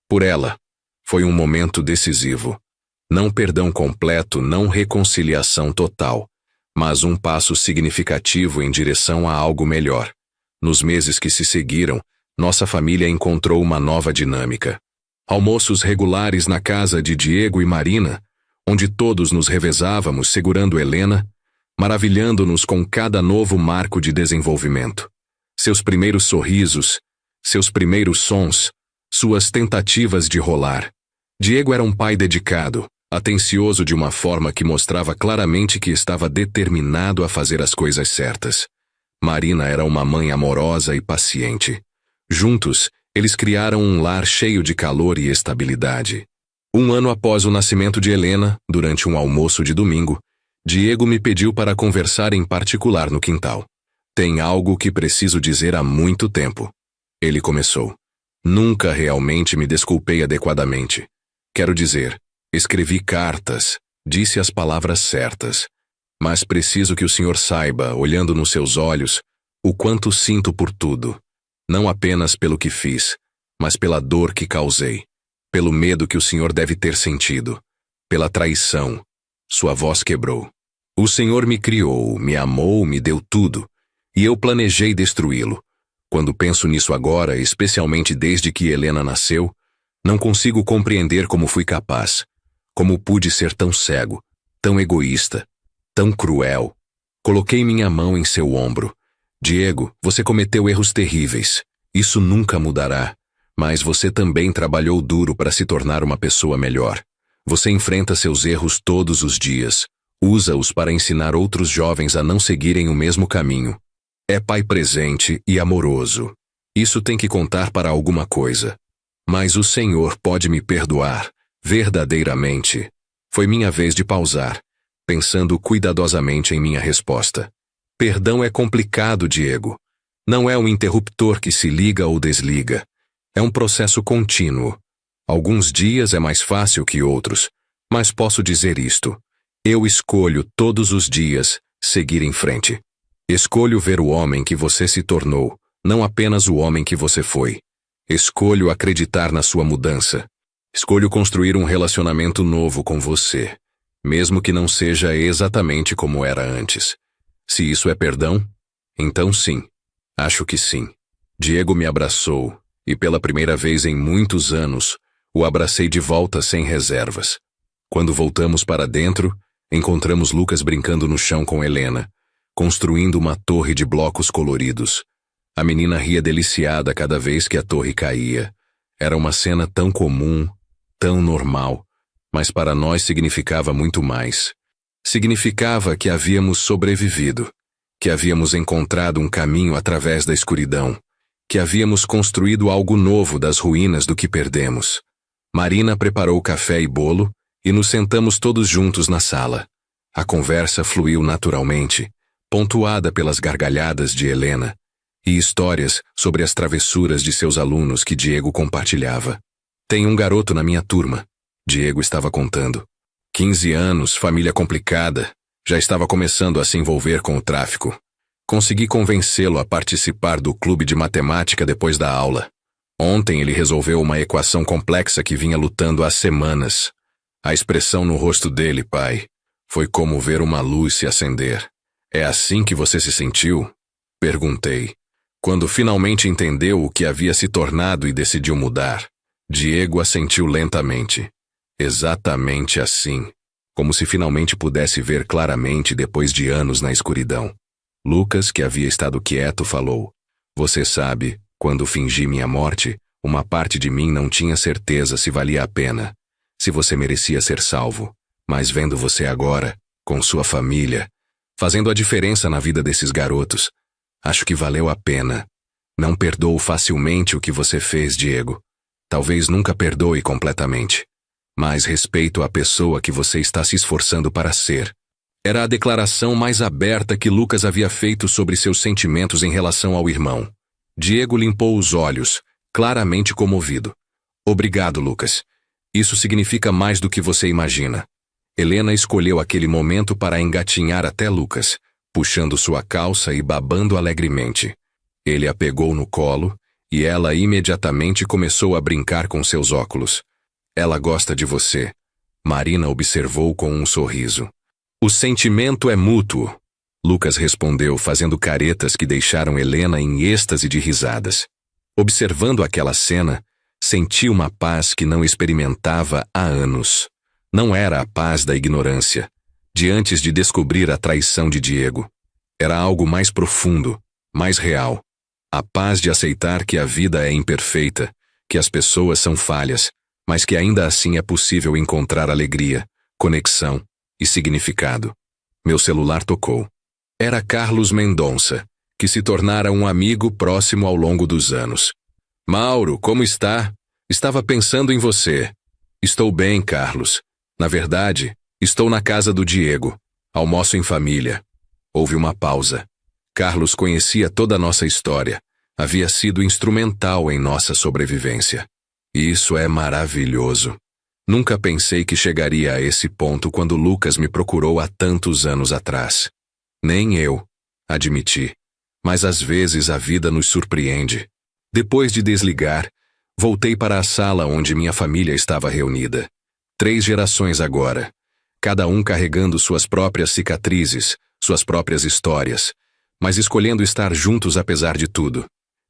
Por ela." Foi um momento decisivo. Não perdão completo, não reconciliação total, mas um passo significativo em direção a algo melhor. Nos meses que se seguiram, nossa família encontrou uma nova dinâmica. Almoços regulares na casa de Diego e Marina, onde todos nos revezávamos segurando Helena, maravilhando-nos com cada novo marco de desenvolvimento. Seus primeiros sorrisos, seus primeiros sons, suas tentativas de rolar. Diego era um pai dedicado, atencioso de uma forma que mostrava claramente que estava determinado a fazer as coisas certas. Marina era uma mãe amorosa e paciente. Juntos, eles criaram um lar cheio de calor e estabilidade. Um ano após o nascimento de Helena, durante um almoço de domingo, Diego me pediu para conversar em particular no quintal. "Tem algo que preciso dizer há muito tempo." Ele começou. "Nunca realmente me desculpei adequadamente. Quero dizer, escrevi cartas, disse as palavras certas. Mas preciso que o senhor saiba, olhando nos seus olhos, o quanto sinto por tudo. Não apenas pelo que fiz, mas pela dor que causei. Pelo medo que o senhor deve ter sentido. Pela traição." Sua voz quebrou. "O senhor me criou, me amou, me deu tudo. E eu planejei destruí-lo. Quando penso nisso agora, especialmente desde que Helena nasceu, não consigo compreender como fui capaz. Como pude ser tão cego, tão egoísta, tão cruel." Coloquei minha mão em seu ombro. "Diego, você cometeu erros terríveis. Isso nunca mudará. Mas você também trabalhou duro para se tornar uma pessoa melhor. Você enfrenta seus erros todos os dias. Usa-os para ensinar outros jovens a não seguirem o mesmo caminho. É pai presente e amoroso. Isso tem que contar para alguma coisa. Mas o Senhor pode me perdoar, verdadeiramente." Foi minha vez de pausar, pensando cuidadosamente em minha resposta. "Perdão é complicado, Diego. Não é um interruptor que se liga ou desliga. É um processo contínuo. Alguns dias é mais fácil que outros, mas posso dizer isto. Eu escolho todos os dias seguir em frente. Escolho ver o homem que você se tornou, não apenas o homem que você foi. Escolho acreditar na sua mudança. Escolho construir um relacionamento novo com você, mesmo que não seja exatamente como era antes. Se isso é perdão, então sim. Acho que sim." Diego me abraçou, e pela primeira vez em muitos anos, O abracei de volta sem reservas. Quando voltamos para dentro, encontramos Lucas brincando no chão com Helena, construindo uma torre de blocos coloridos. A menina ria deliciada cada vez que a torre caía. Era uma cena tão comum, tão normal, mas para nós significava muito mais. Significava que havíamos sobrevivido, que havíamos encontrado um caminho através da escuridão, que havíamos construído algo novo das ruínas do que perdemos. Marina preparou café e bolo e nos sentamos todos juntos na sala. A conversa fluiu naturalmente, pontuada pelas gargalhadas de Helena e histórias sobre as travessuras de seus alunos que Diego compartilhava. Tem um garoto na minha turma, Diego estava contando. 15 anos, família complicada, já estava começando a se envolver com o tráfico. Consegui convencê-lo a participar do clube de matemática depois da aula. Ontem ele resolveu uma equação complexa que vinha lutando há semanas. A expressão no rosto dele, pai, foi como ver uma luz se acender. É assim que você se sentiu? Perguntei. Quando finalmente entendeu o que havia se tornado e decidiu mudar, Diego assentiu lentamente. Exatamente assim. Como se finalmente pudesse ver claramente depois de anos na escuridão. Lucas, que havia estado quieto, falou. Você sabe, quando fingi minha morte, uma parte de mim não tinha certeza se valia a pena, se você merecia ser salvo. Mas vendo você agora, com sua família, fazendo a diferença na vida desses garotos, acho que valeu a pena. Não perdoo facilmente o que você fez, Diego. Talvez nunca perdoe completamente. Mas respeito a pessoa que você está se esforçando para ser. Era a declaração mais aberta que Lucas havia feito sobre seus sentimentos em relação ao irmão. Diego limpou os olhos, claramente comovido. Obrigado, Lucas. Isso significa mais do que você imagina. Helena escolheu aquele momento para engatinhar até Lucas, puxando sua calça e babando alegremente. Ele a pegou no colo, e ela imediatamente começou a brincar com seus óculos. Ela gosta de você. Marina observou com um sorriso. O sentimento é mútuo. Lucas respondeu, fazendo caretas que deixaram Helena em êxtase de risadas. Observando aquela cena, senti uma paz que não experimentava há anos. Não era a paz da ignorância, de antes de descobrir a traição de Diego. Era algo mais profundo, mais real. A paz de aceitar que a vida é imperfeita, que as pessoas são falhas, mas que ainda assim é possível encontrar alegria, conexão e significado. Meu celular tocou. Era Carlos Mendonça, que se tornara um amigo próximo ao longo dos anos. Mauro, como está? Estava pensando em você. Estou bem, Carlos. Na verdade, estou na casa do Diego. Almoço em família. Houve uma pausa. Carlos conhecia toda a nossa história. Havia sido instrumental em nossa sobrevivência. E isso é maravilhoso. Nunca pensei que chegaria a esse ponto quando Lucas me procurou há tantos anos atrás. Nem eu, admiti. Mas às vezes a vida nos surpreende. Depois de desligar, voltei para a sala onde minha família estava reunida. 3 gerações agora, cada um carregando suas próprias cicatrizes, suas próprias histórias, mas escolhendo estar juntos apesar de tudo.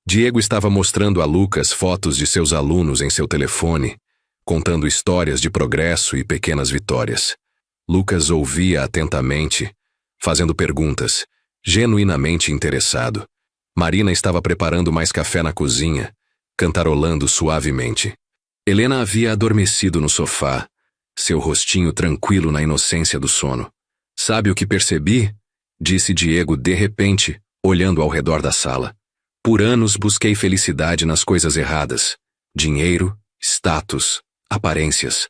Diego estava mostrando a Lucas fotos de seus alunos em seu telefone, contando histórias de progresso e pequenas vitórias. Lucas ouvia atentamente, fazendo perguntas, genuinamente interessado. Marina estava preparando mais café na cozinha, cantarolando suavemente. Helena havia adormecido no sofá, seu rostinho tranquilo na inocência do sono. Sabe o que percebi? Disse Diego de repente, olhando ao redor da sala. Por anos busquei felicidade nas coisas erradas. Dinheiro, status, aparências.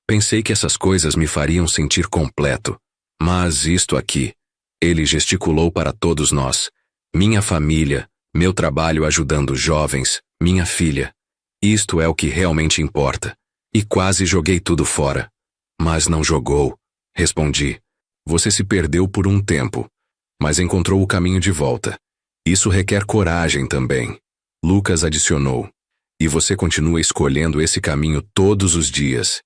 Pensei que essas coisas me fariam sentir completo. Mas isto aqui, ele gesticulou para todos nós. Minha família, meu trabalho ajudando jovens, minha filha. Isto é o que realmente importa. E quase joguei tudo fora. Mas não jogou, respondi. Você se perdeu por um tempo, mas encontrou o caminho de volta. Isso requer coragem também. Lucas adicionou. E você continua escolhendo esse caminho todos os dias.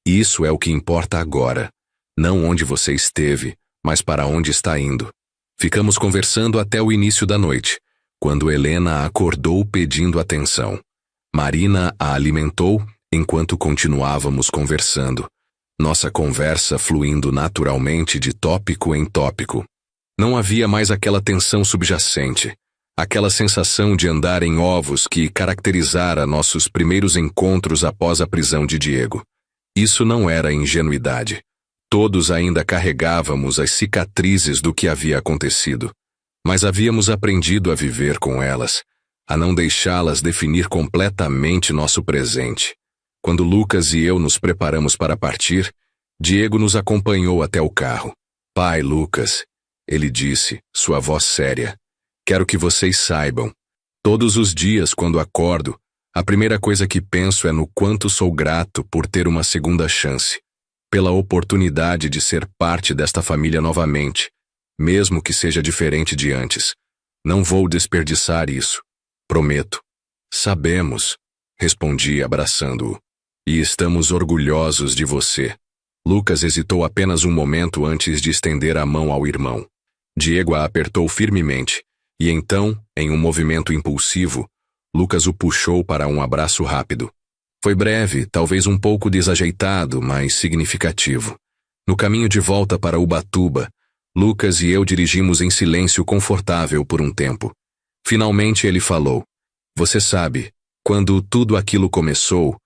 Isso é o que importa agora. Não onde você esteve, mas para onde está indo. Ficamos conversando até o início da noite, quando Helena acordou pedindo atenção. Marina a alimentou Enquanto continuávamos conversando, nossa conversa fluindo naturalmente de tópico em tópico. Não havia mais aquela tensão subjacente, aquela sensação de andar em ovos que caracterizara nossos primeiros encontros após a prisão de Diego. Isso não era ingenuidade. Todos ainda carregávamos as cicatrizes do que havia acontecido, mas havíamos aprendido a viver com elas, a não deixá-las definir completamente nosso presente. Quando Lucas e eu nos preparamos para partir, Diego nos acompanhou até o carro. "Pai, Lucas", ele disse, sua voz séria, "quero que vocês saibam. Todos os dias, quando acordo, a primeira coisa que penso é no quanto sou grato por ter uma segunda chance, pela oportunidade de ser parte desta família novamente, mesmo que seja diferente de antes. Não vou desperdiçar isso. Prometo." "Sabemos", respondi abraçando-o. "E estamos orgulhosos de você." Lucas hesitou apenas um momento antes de estender a mão ao irmão. Diego a apertou firmemente, e então, em um movimento impulsivo, Lucas o puxou para um abraço rápido. Foi breve, talvez um pouco desajeitado, mas significativo. No caminho de volta para Ubatuba, Lucas e eu dirigimos em silêncio confortável por um tempo. Finalmente ele falou: "Você sabe, quando tudo aquilo começou,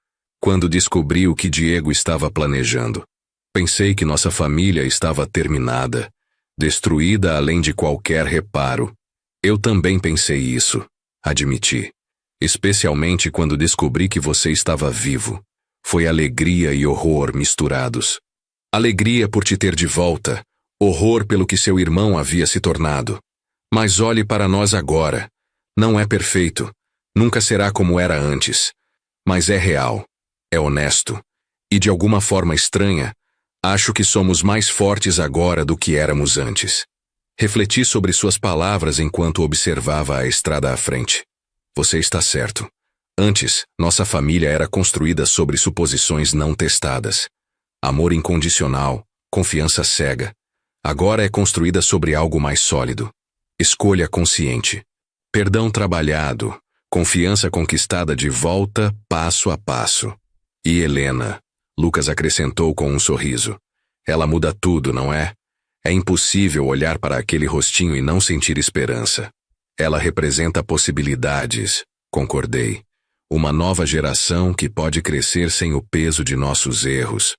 quando descobri o que Diego estava planejando, pensei que nossa família estava terminada, destruída além de qualquer reparo. Eu também pensei isso", admiti. "Especialmente quando descobri que você estava vivo. Foi alegria e horror misturados. Alegria por te ter de volta, horror pelo que seu irmão havia se tornado. Mas olhe para nós agora. Não é perfeito, nunca será como era antes. Mas é real, é honesto. E de alguma forma estranha, acho que somos mais fortes agora do que éramos antes." Refleti sobre suas palavras enquanto observava a estrada à frente. Você está certo. Antes, nossa família era construída sobre suposições não testadas. Amor incondicional, confiança cega. Agora é construída sobre algo mais sólido. Escolha consciente. Perdão trabalhado. Confiança conquistada de volta, passo a passo. "E Helena", Lucas acrescentou com um sorriso. "Ela muda tudo, não é? É impossível olhar para aquele rostinho e não sentir esperança. Ela representa possibilidades", concordei. "Uma nova geração que pode crescer sem o peso de nossos erros.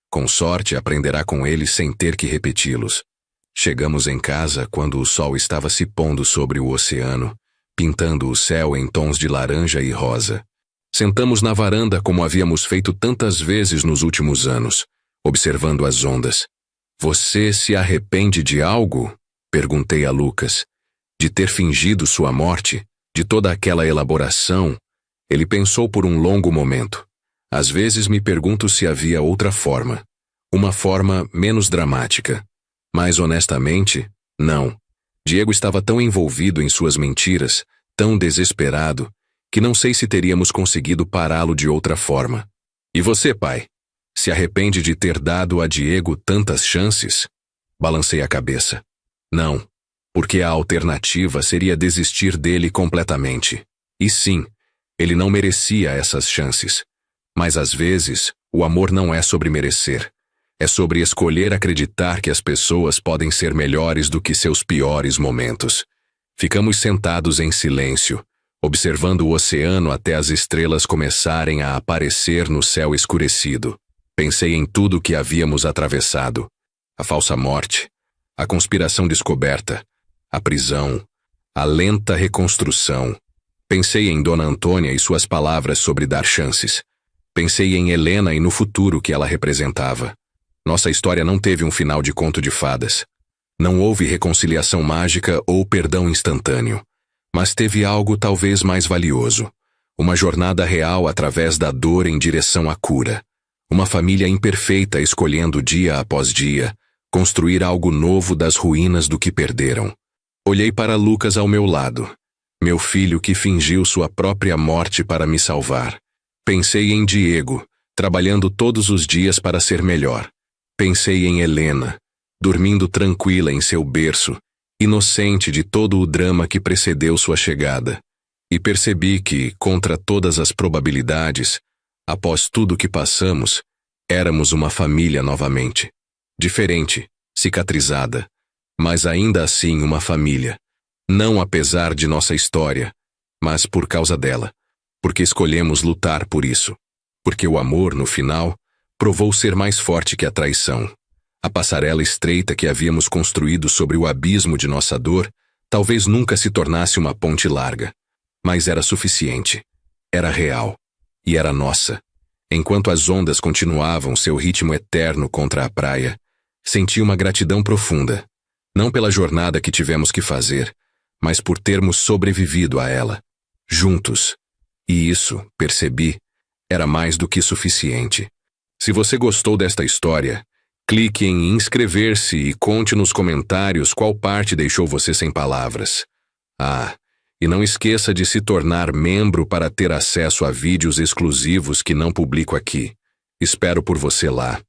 Com sorte, aprenderá com eles sem ter que repeti-los." Chegamos em casa quando o sol estava se pondo sobre o oceano, pintando o céu em tons de laranja e rosa. Sentamos na varanda como havíamos feito tantas vezes nos últimos anos, observando as ondas. "Você se arrepende de algo?" perguntei a Lucas. "De ter fingido sua morte? De toda aquela elaboração?" Ele pensou por um longo momento. "Às vezes me pergunto se havia outra forma. Uma forma menos dramática. Mas honestamente, não. Diego estava tão envolvido em suas mentiras, tão desesperado, que não sei se teríamos conseguido pará-lo de outra forma. E você, pai? Se arrepende de ter dado a Diego tantas chances?" Balancei a cabeça. "Não, porque a alternativa seria desistir dele completamente. E sim, ele não merecia essas chances. Mas às vezes, o amor não é sobre merecer. É sobre escolher acreditar que as pessoas podem ser melhores do que seus piores momentos." Ficamos sentados em silêncio, observando o oceano até as estrelas começarem a aparecer no céu escurecido. Pensei em tudo o que havíamos atravessado. A falsa morte, a conspiração descoberta, a prisão, a lenta reconstrução. Pensei em Dona Antônia e suas palavras sobre dar chances. Pensei em Helena e no futuro que ela representava. Nossa história não teve um final de conto de fadas. Não houve reconciliação mágica ou perdão instantâneo. Mas teve algo talvez mais valioso. Uma jornada real através da dor em direção à cura. Uma família imperfeita escolhendo dia após dia construir algo novo das ruínas do que perderam. Olhei para Lucas ao meu lado. Meu filho que fingiu sua própria morte para me salvar. Pensei em Diego, trabalhando todos os dias para ser melhor. Pensei em Helena, dormindo tranquila em seu berço, inocente de todo o drama que precedeu sua chegada. E percebi que, contra todas as probabilidades, Após tudo o que passamos, éramos uma família novamente. Diferente, cicatrizada, mas ainda assim uma família. Não apesar de nossa história, mas por causa dela. Porque escolhemos lutar por isso. Porque o amor, no final, provou ser mais forte que a traição. A passarela estreita que havíamos construído sobre o abismo de nossa dor talvez nunca se tornasse uma ponte larga. Mas era suficiente. Era real. E era nossa. Enquanto as ondas continuavam seu ritmo eterno contra a praia, senti uma gratidão profunda. Não pela jornada que tivemos que fazer, mas por termos sobrevivido a ela. Juntos. E isso, percebi, era mais do que suficiente. Se você gostou desta história, clique em inscrever-se e conte nos comentários qual parte deixou você sem palavras. E não esqueça de se tornar membro para ter acesso a vídeos exclusivos que não publico aqui. Espero por você lá.